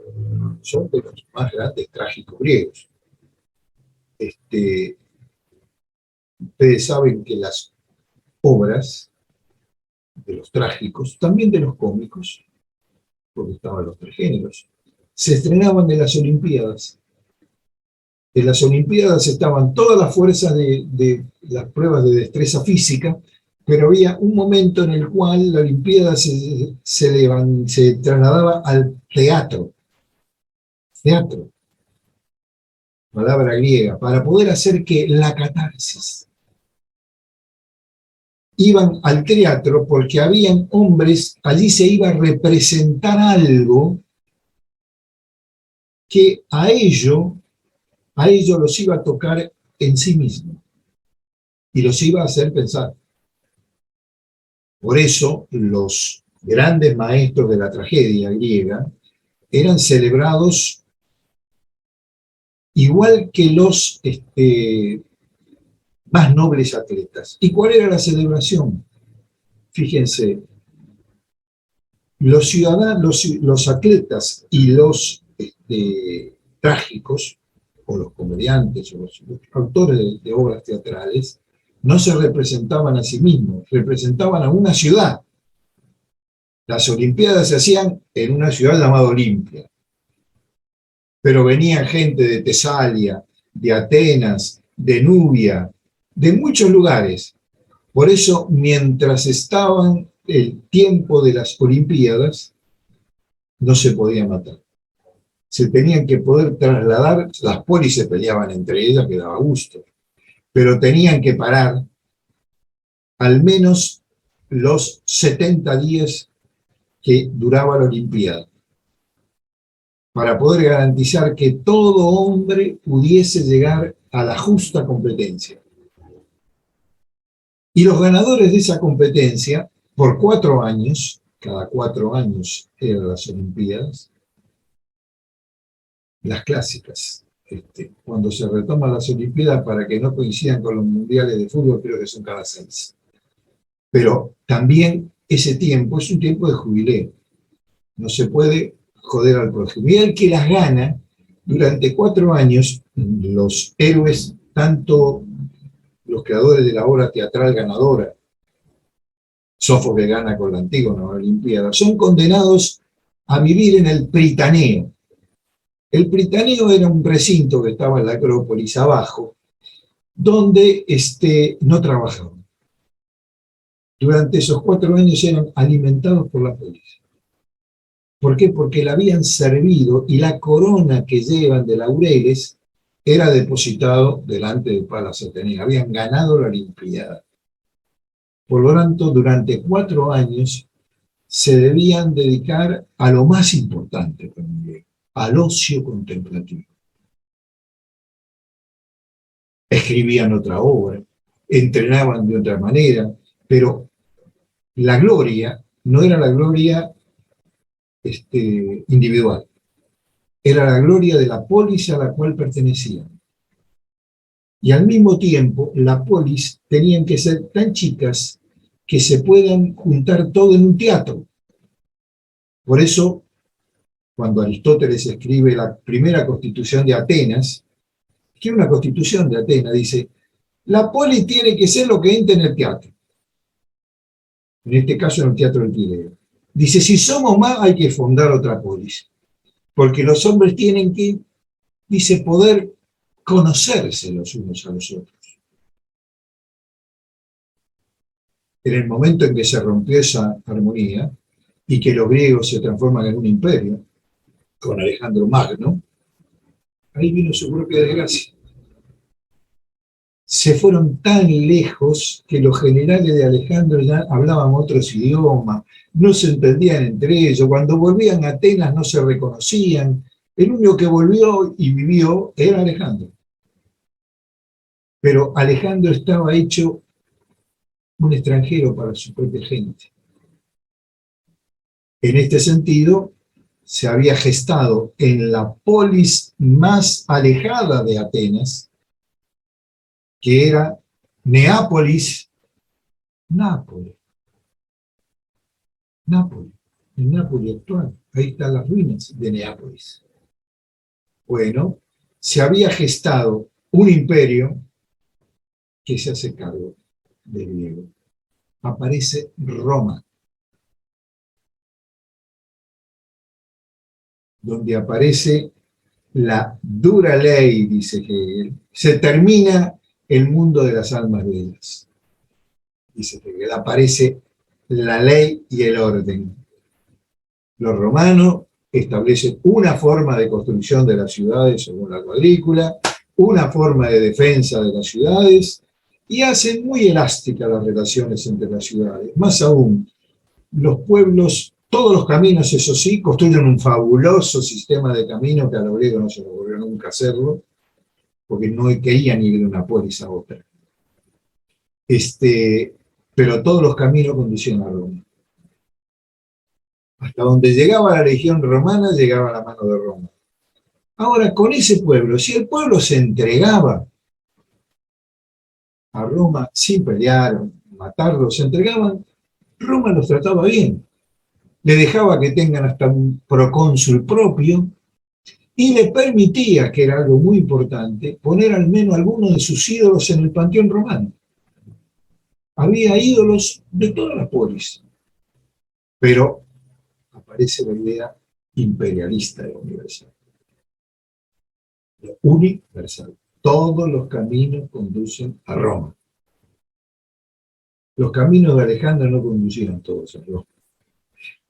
son de los más grandes trágicos griegos. ustedes saben que las obras de los trágicos, también de los cómicos, porque estaban los tres géneros, se estrenaban en las Olimpiadas. En las Olimpiadas estaban todas las fuerzas de las pruebas de destreza física, pero había un momento en el cual la Olimpiada se trasladaba al teatro, palabra griega, para poder hacer que la catarsis. Iban al teatro porque habían hombres, allí se iba a representar algo que a ellos los iba a tocar en sí mismo y los iba a hacer pensar. Por eso los grandes maestros de la tragedia griega eran celebrados igual que los más nobles atletas. ¿Y cuál era la celebración? Fíjense, los ciudadanos, los atletas y los trágicos, o los comediantes, o los autores de obras teatrales, no se representaban a sí mismos, representaban a una ciudad. Las Olimpiadas se hacían en una ciudad llamada Olimpia, pero venía gente de Tesalia, de Atenas, de Nubia, de muchos lugares. Por eso, mientras estaban el tiempo de las Olimpiadas, no se podía matar. Se tenían que poder trasladar, las polis se peleaban entre ellas, que daba gusto, pero tenían que parar al menos los 70 días que duraba la Olimpiada, para poder garantizar que todo hombre pudiese llegar a la justa competencia. Y los ganadores de esa competencia, por 4 años, cada 4 años eran las Olimpiadas, las clásicas, cuando se retoman las Olimpiadas para que no coincidan con los mundiales de fútbol, creo que son cada 6. Pero también ese tiempo es un tiempo de jubileo. No se puede joder al prójimo. Y el que las gana, durante 4 años, los héroes, tanto los creadores de la obra teatral ganadora, Sófocles gana con la Antígona Olimpiada, son condenados a vivir en el Pritaneo. El Pritaneo era un recinto que estaba en la Acrópolis abajo, donde no trabajaban. Durante esos 4 años eran alimentados por la policía. ¿Por qué? Porque la habían servido y la corona que llevan de laureles era depositado delante de Palas Atenea. Habían ganado la Olimpiada. Por lo tanto, durante 4 años se debían dedicar a lo más importante también, al ocio contemplativo. Escribían otra obra, entrenaban de otra manera, pero la gloria no era la gloria individual, era la gloria de la polis a la cual pertenecían. Y al mismo tiempo, la polis tenían que ser tan chicas que se puedan juntar todo en un teatro. Por eso, cuando Aristóteles escribe la primera constitución de Atenas, que es una constitución de Atenas, dice, la polis tiene que ser lo que entra en el teatro. En este caso, en el Teatro del Pireo. Dice, si somos más, hay que fundar otra polis. Porque los hombres tienen que, dice, poder conocerse los unos a los otros. En el momento en que se rompió esa armonía y que los griegos se transforman en un imperio, con Alejandro Magno, ahí vino su propia desgracia. Se fueron tan lejos que los generales de Alejandro ya hablaban otros idiomas, no se entendían entre ellos, cuando volvían a Atenas no se reconocían, el único que volvió y vivió era Alejandro. Pero Alejandro estaba hecho un extranjero para su propia gente. En este sentido, se había gestado en la polis más alejada de Atenas, que era Neápolis, Nápoles, el Nápoles actual. Ahí están las ruinas de Neápolis. Bueno, se había gestado un imperio que se hace cargo del griego. Aparece Roma, donde aparece la dura ley, dice Hegel. Se termina el mundo de las almas bellas, dice Hegel. Aparece la ley y el orden. Los romanos establecen una forma de construcción de las ciudades según la cuadrícula, una forma de defensa de las ciudades, y hacen muy elásticas las relaciones entre las ciudades. Más aún, los pueblos, todos los caminos, eso sí, construyen un fabuloso sistema de caminos que a los griegos no se les ocurrió nunca hacerlo, porque no querían ir de una polis a otra. Pero todos los caminos conducían a Roma. Hasta donde llegaba la legión romana, llegaba la mano de Roma. Ahora, con ese pueblo, si el pueblo se entregaba a Roma sin pelear, matarlos, se entregaban, Roma los trataba bien. Le dejaba que tengan hasta un procónsul propio y le permitía, que era algo muy importante, poner al menos algunos de sus ídolos en el panteón romano. Había ídolos de todas las polis, pero aparece la idea imperialista de universal. Lo universal. Todos los caminos conducen a Roma. Los caminos de Alejandro no conducían todos a Roma.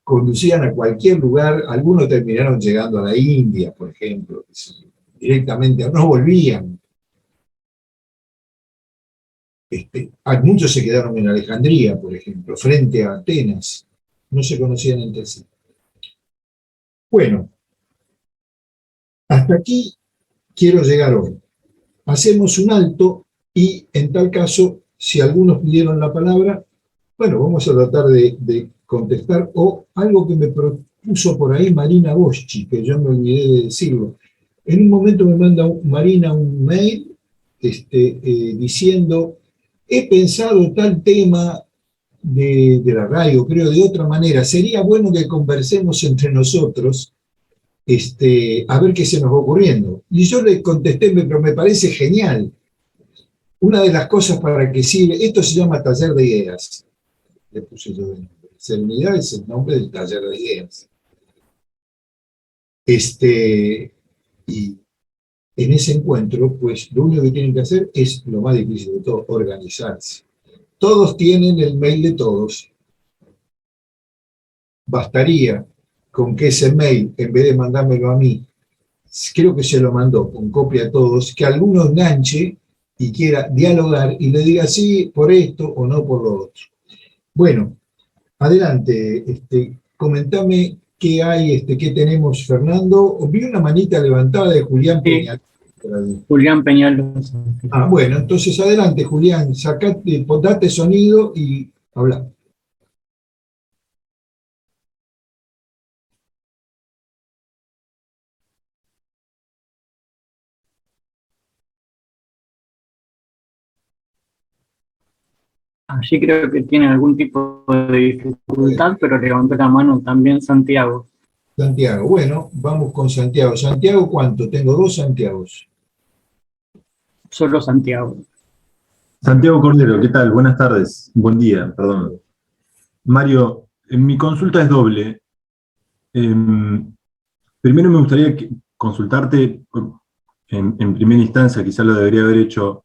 Conducían a cualquier lugar, algunos terminaron llegando a la India, por ejemplo, directamente, no volvían. Muchos se quedaron en Alejandría, por ejemplo, frente a Atenas, no se conocían entre sí. Bueno, hasta aquí quiero llegar hoy. Hacemos un alto y, en tal caso, si algunos pidieron la palabra, bueno, vamos a tratar de contestar, o algo que me propuso por ahí Marina Boschi, que yo me olvidé de decirlo. En un momento me manda Marina un mail diciendo, he pensado tal tema de la radio, creo de otra manera, sería bueno que conversemos entre nosotros, a ver qué se nos va ocurriendo. Y yo le contesté, pero me parece genial. Una de las cosas para que sirve, esto se llama taller de ideas, le puse yo de nombre. Serenidad es el nombre del taller de ideas. Y en ese encuentro, pues lo único que tienen que hacer es lo más difícil de todo, organizarse. Todos tienen el mail de todos. Bastaría con que ese mail, en vez de mandármelo a mí, creo que se lo mandó con copia a todos, que alguno enganche y quiera dialogar y le diga sí por esto o no por lo otro. Bueno, adelante, comentame qué hay, qué tenemos, Fernando. Vi una manita levantada de Julián Peña. Julián Peñal. Ah, bueno, entonces adelante, Julián, date sonido y habla. Allí creo que tiene algún tipo de dificultad, pero levantó la mano también Santiago. Santiago, bueno, vamos con Santiago. ¿Santiago cuánto? Tengo dos Santiagos. Solo Santiago. Santiago Cordero, ¿qué tal? Buenas tardes, buen día, perdón. Mario, mi consulta es doble. Primero me gustaría consultarte, en primera instancia, quizá lo debería haber hecho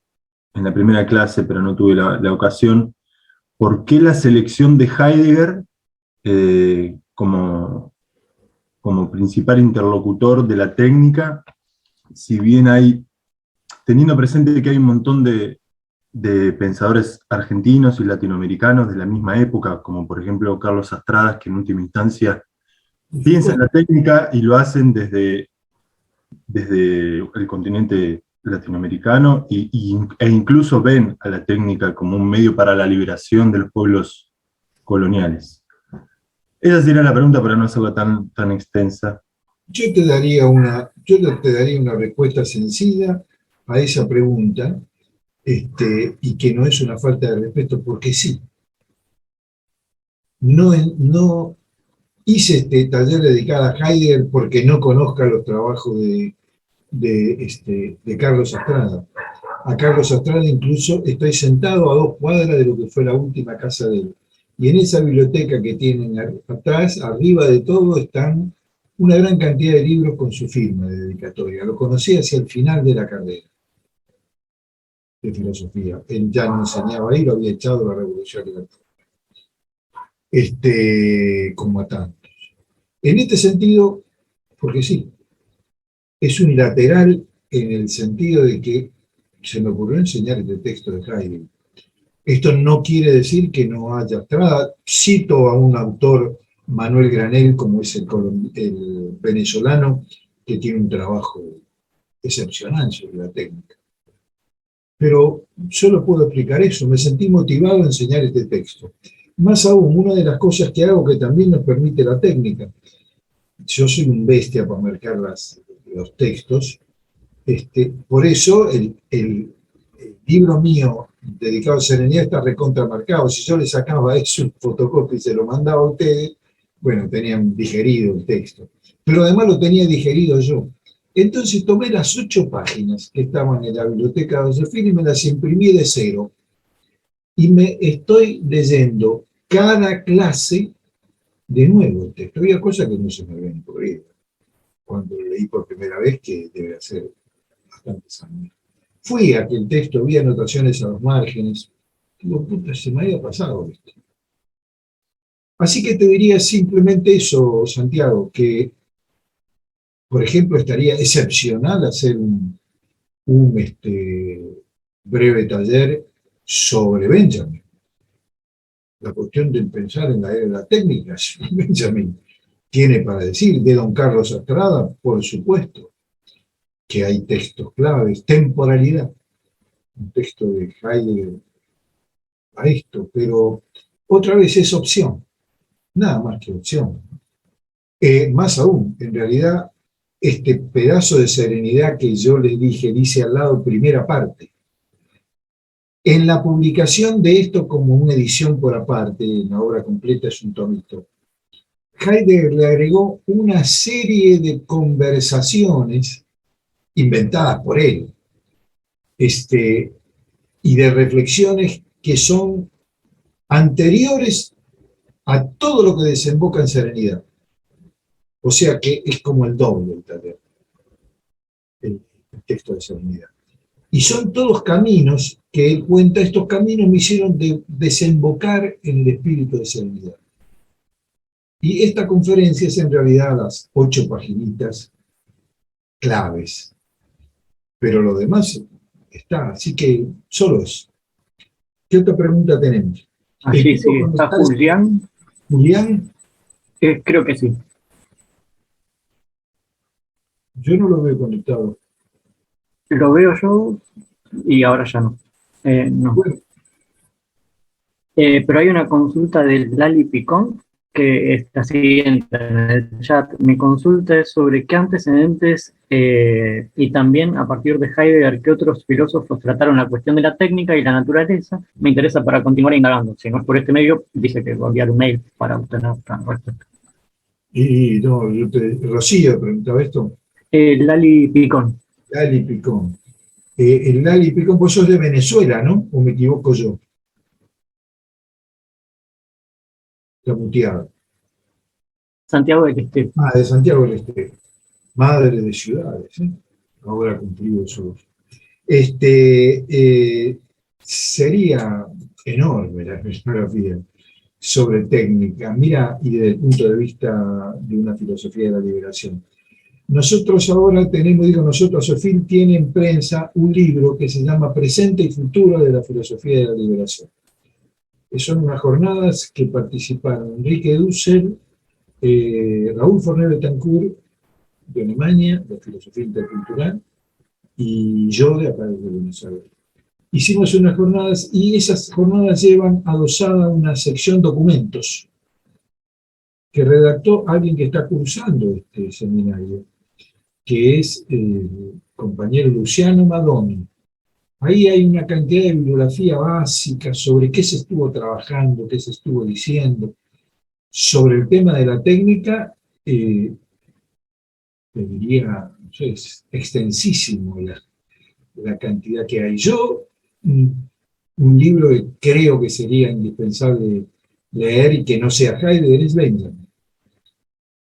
en la primera clase, pero no tuve la ocasión, ¿por qué la selección de Heidegger como principal interlocutor de la técnica, si bien teniendo presente que hay un montón de pensadores argentinos y latinoamericanos de la misma época, como por ejemplo Carlos Astradas, que en última instancia piensan la técnica y lo hacen desde el continente latinoamericano e incluso ven a la técnica como un medio para la liberación de los pueblos coloniales. Esa sería la pregunta para no hacerla tan extensa. Yo te daría una respuesta sencilla a esa pregunta, y que no es una falta de respeto, porque sí. No hice este taller dedicado a Heidegger porque no conozca los trabajos de de Carlos Astrada. A Carlos Astrada incluso estoy sentado a 2 cuadras de lo que fue la última casa de él. Y en esa biblioteca que tienen atrás, arriba de todo, están una gran cantidad de libros con su firma de dedicatoria. Lo conocí hacia el final de la carrera de filosofía. Él ya no enseñaba ahí, lo había echado la Revolución Libertadora. Como a tantos. En este sentido, porque sí, es unilateral en el sentido de que se me ocurrió enseñar este texto de Heidegger. Esto no quiere decir que no haya Astrada. Cito a un autor, Manuel Granell, como es el venezolano, que tiene un trabajo excepcional sobre la técnica. Pero solo puedo explicar eso. Me sentí motivado a enseñar este texto. Más aún, una de las cosas que hago que también nos permite la técnica. Yo soy un bestia para marcar los textos. Por eso el libro mío dedicado a Serenidad está recontramarcado. Si yo le sacaba eso en fotocopia y se lo mandaba a ustedes, bueno, tenían digerido el texto. Pero además lo tenía digerido yo. Entonces tomé las 8 páginas que estaban en la biblioteca de Josefina y me las imprimí de cero. Y me estoy leyendo cada clase de nuevo el texto. Había cosas que no se me habían ocurrido cuando lo leí por primera vez, que debe hacer bastantes años. Fui a aquel texto, vi anotaciones a los márgenes. Digo, puta, se me había pasado esto. Así que te diría simplemente eso, Santiago, que, por ejemplo, estaría excepcional hacer un breve taller sobre Benjamin. La cuestión de pensar en la era de la técnica, Benjamin tiene para decir, de don Carlos Astrada, por supuesto, que hay textos claves, temporalidad, un texto de Heidegger a esto, pero otra vez es opción, nada más que opción. Más aún, en realidad, este pedazo de serenidad que yo les dije, dice al lado primera parte. En la publicación de esto como una edición por aparte, en la obra completa es un tomito, Heidegger le agregó una serie de conversaciones inventadas por él, y de reflexiones que son anteriores a todo lo que desemboca en serenidad. O sea que es como el doble el taller, el texto de serenidad. Y son todos caminos que él cuenta, estos caminos me hicieron desembocar en el espíritu de serenidad. Y esta conferencia es en realidad las 8 paginitas claves. Pero lo demás está, así que solo eso. ¿Qué otra pregunta tenemos? Allí sí, está Julián. Julián, Creo que sí. yo no lo veo conectado. Lo veo yo y ahora ya no. No. Bueno, Pero hay una consulta del Lali Picón que es la siguiente en el chat. Mi consulta es sobre qué antecedentes y también a partir de Heidegger, qué otros filósofos trataron la cuestión de la técnica y la naturaleza. Me interesa para continuar indagando. Si no es por este medio, dice que voy a enviar un mail para obtener la respuesta. y no, Rocío preguntaba esto. Lali Picón. Lali Picón. El Lali Picón, vos sos de Venezuela, ¿no? ¿O me equivoco yo? Está muteado. Santiago del Estero. De Santiago del Estero. Madre de ciudades, ¿eh? Ahora ha cumplido su... sería enorme la etnografía sobre técnica. Mira, y desde el punto de vista de una filosofía de la liberación. Nosotros ahora tenemos, Sofil tiene en prensa un libro que se llama Presente y Futuro de la Filosofía de la Liberación. Son unas jornadas que participaron Enrique Dussel, Raúl Fornero Betancourt, de Alemania, de Filosofía Intercultural, y yo de acá de Buenos Aires. Hicimos unas jornadas y esas jornadas llevan adosada una sección documentos que redactó alguien que está cursando este seminario, que es el compañero Luciano Madoni. Ahí hay una cantidad de bibliografía básica sobre qué se estuvo trabajando, qué se estuvo diciendo. Sobre el tema de la técnica, te diría, no es extensísimo la cantidad que hay. Yo, un libro que creo que sería indispensable leer y que no sea Heidegger es Benjamin.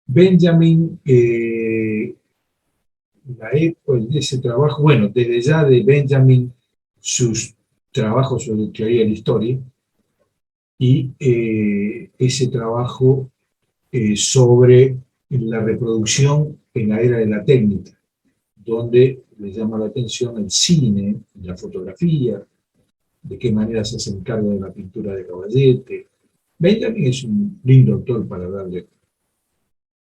Benjamin, ese trabajo, bueno, desde ya de Benjamin, sus trabajos sobre teoría de la historia, y ese trabajo sobre la reproducción en la era de la técnica, donde le llama la atención el cine, la fotografía, de qué manera se hacen cargo de la pintura de caballete. Benjamin es un lindo autor para darle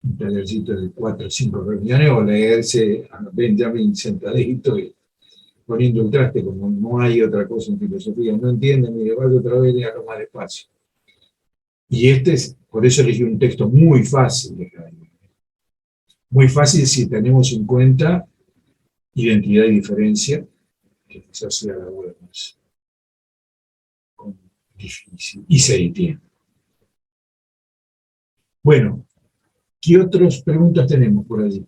un tallercito de 4 o 5 reuniones o leerse a Benjamin sentadito y poniendo el traste, como no hay otra cosa en filosofía. No entienden ni le vaya otra vez, léalo más despacio. Y por eso elegí un texto muy fácil de Heidegger. Muy fácil si tenemos en cuenta identidad y diferencia, que quizás sea la obra más difícil, y se entiende. Bueno, ¿qué otras preguntas tenemos por allí?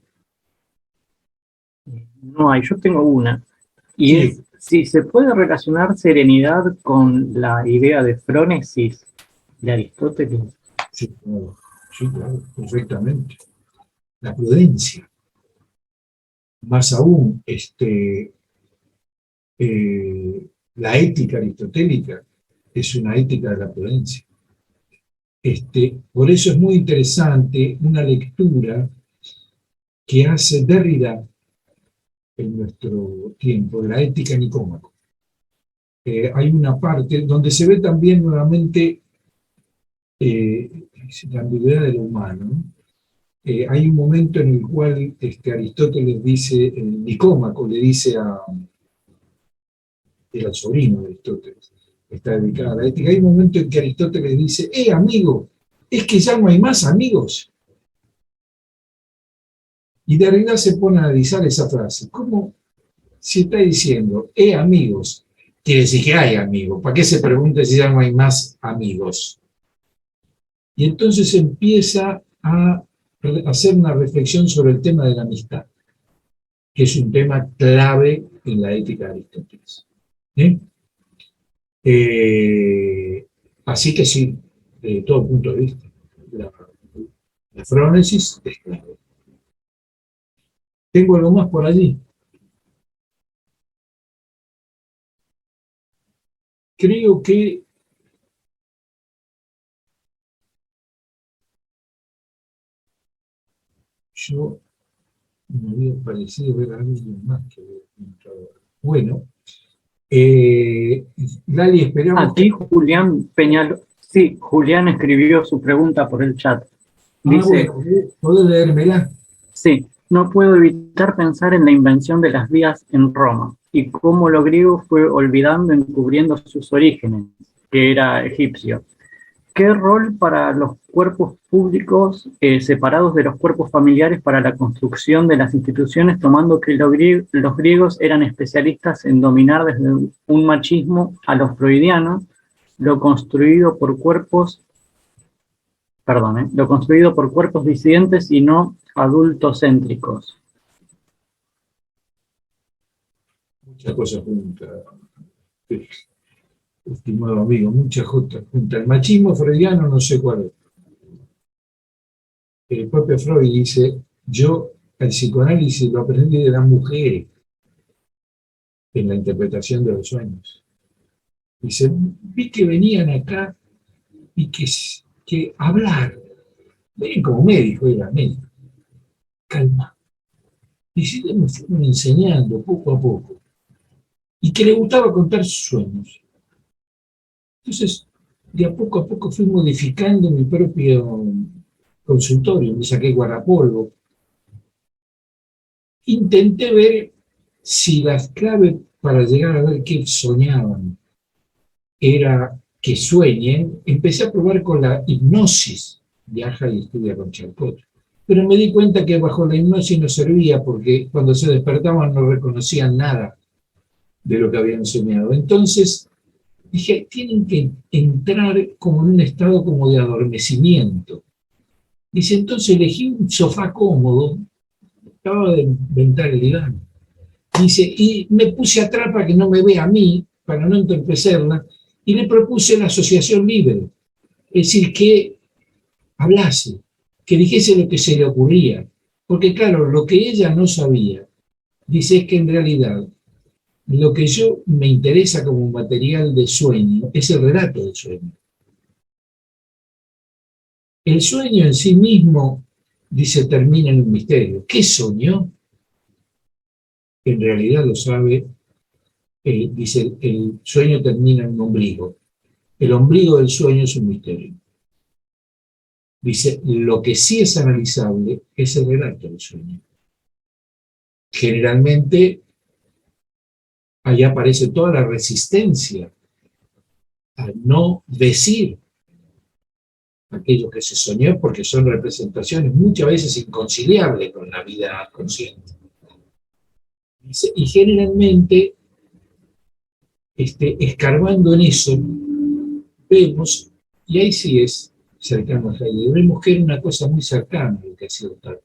No hay, yo tengo una. Y Sí. es si se puede relacionar serenidad con la idea de frónesis de Aristóteles. Sí, claro, perfectamente. La prudencia. Más aún, la ética aristotélica es una ética de la prudencia. Por eso es muy interesante una lectura que hace Derrida en nuestro tiempo, de la ética Nicómaco. Hay una parte donde se ve también nuevamente la ambigüedad de lo humano, ¿no? Hay un momento en el cual Aristóteles dice, Nicómaco le dice era el sobrino de Aristóteles, está dedicada a la ética. Hay un momento en que Aristóteles dice, amigo, es que ya no hay más amigos. Y Derrida se pone a analizar esa frase. ¿Cómo si está diciendo, amigos? Quiere decir que hay amigos. ¿Para qué se pregunta si ya no hay más amigos? Y entonces empieza a hacer una reflexión sobre el tema de la amistad, que es un tema clave en la ética de Aristóteles. Así que sí, de todo punto de vista, la frónesis es clave. ¿Tengo algo más por allí? Creo que yo me había parecido ver a alguien más que había entrado. Bueno, Lali, esperamos. Aquí Julián Peñaló, sí, Julián escribió su pregunta por el chat. Dice, bueno, ¿podés leérmela? sí, no puedo evitar pensar en la invención de las vías en Roma y cómo lo griego fue olvidando, encubriendo sus orígenes, que era egipcio. ¿Qué rol para los cuerpos públicos separados de los cuerpos familiares para la construcción de las instituciones, tomando que los griegos eran especialistas en dominar desde un machismo a lo freudiano, lo construido por cuerpos disidentes y no adultocéntricos? Muchas cosas juntas, estimado amigo, muchas cosas juntas. El machismo freudiano no sé cuál es. El propio Freud dice, yo el psicoanálisis lo aprendí de las mujeres en la interpretación de los sueños. Dice, vi que venían acá y que hablar, venían como médico, era médico, calma. Y si me fueron enseñando poco a poco, y que le gustaba contar sus sueños. Entonces, de a poco fui modificando mi propio consultorio, me saqué guardapolvo. Intenté ver si la clave para llegar a ver qué soñaban era que sueñen. Empecé a probar con la hipnosis, viaja y estudia con Charcot. Pero me di cuenta que bajo la hipnosis no servía porque cuando se despertaban no reconocían nada de lo que habían soñado. Entonces dije, tienen que entrar como en un estado como de adormecimiento. Dice, entonces elegí un sofá cómodo acababa de inventar el diván. Dice, y me puse atrás para que no me vea a mí, para no entorpecerla, y le propuse la asociación libre. Es decir, que hablase, que dijese lo que se le ocurría. Porque claro, lo que ella no sabía, dice, es que en realidad lo que yo me interesa como material de sueño es el relato del sueño. El sueño en sí mismo, dice, termina en un misterio. ¿Qué soñó? En realidad lo sabe, dice, el sueño termina en un ombligo. El ombligo del sueño es un misterio. Dice, lo que sí es analizable es el relato del sueño. Generalmente, ahí aparece toda la resistencia a no decir aquello que se soñó, porque son representaciones muchas veces inconciliables con la vida consciente. Dice, y generalmente, escarbando en eso, vemos, y ahí sí es cercano a Heidegger, vemos que era una cosa muy cercana a lo que hacía Octavio.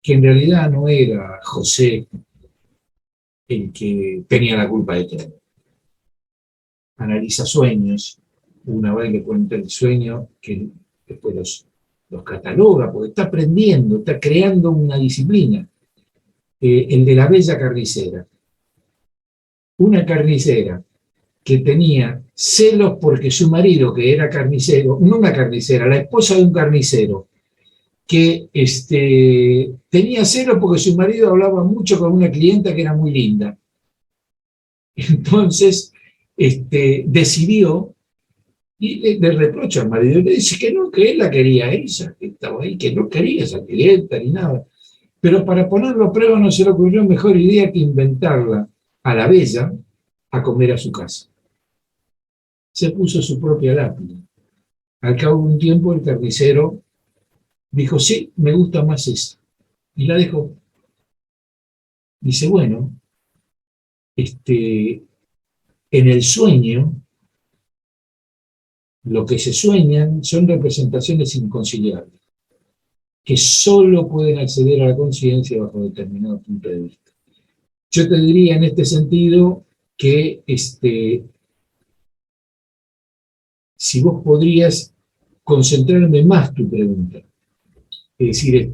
Que en realidad no era José el que tenía la culpa de todo. Analiza sueños, una vez le cuenta el sueño, que después los cataloga, porque está aprendiendo, está creando una disciplina. El de la bella carnicera. Una carnicera que tenía celos porque su marido, que era carnicero, no una carnicera, la esposa de un carnicero, que tenía celos porque su marido hablaba mucho con una clienta que era muy linda. Entonces, decidió, y le reprocha al marido, y le dice que no, que él la quería a ella, que estaba ahí, que no quería esa clienta ni nada. Pero para ponerlo a prueba no se le ocurrió mejor idea que inventarla a la bella a comer a su casa. Se puso su propia lápida. Al cabo de un tiempo el carnicero dijo, sí, me gusta más esa. Y la dejó. Dice, bueno, en el sueño, lo que se sueñan son representaciones inconciliables, que solo pueden acceder a la conciencia bajo determinado punto de vista. Yo te diría en este sentido que si vos podrías concentrarme más tu pregunta, es decir,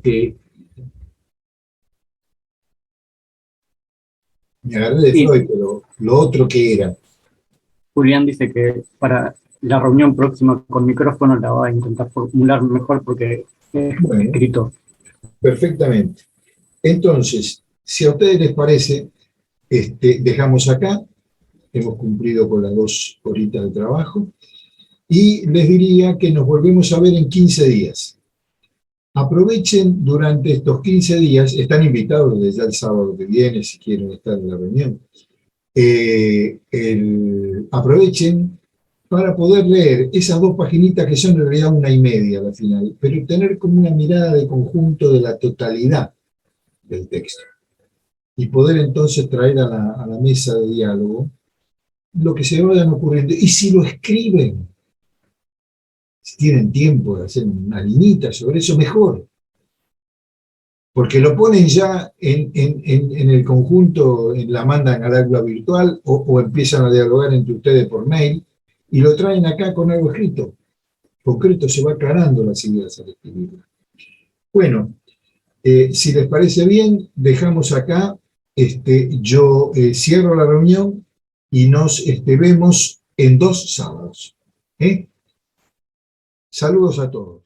me agarré de Freud, pero lo otro que era. Julián dice que para la reunión próxima con micrófono la va a intentar formular mejor porque es escrito. Perfectamente. Entonces, si a ustedes les parece, dejamos acá, hemos cumplido con las 2 horitas de trabajo, y les diría que nos volvemos a ver en 15 días. Aprovechen durante estos 15 días, están invitados desde ya el sábado que viene, si quieren estar en la reunión, aprovechen para poder leer esas 2 paginitas que son en realidad 1,5 a la final, pero tener como una mirada de conjunto de la totalidad del texto. Y poder entonces traer a la mesa de diálogo lo que se vayan ocurriendo. Y si lo escriben, si tienen tiempo de hacer una liñita sobre eso, mejor. Porque lo ponen ya en el conjunto, la mandan al aula virtual o empiezan a dialogar entre ustedes por mail y lo traen acá con algo escrito. Concreto, se va aclarando las ideas al escribirlo. Bueno, si les parece bien, dejamos acá, yo cierro la reunión y nos vemos en 2 sábados. Saludos a todos.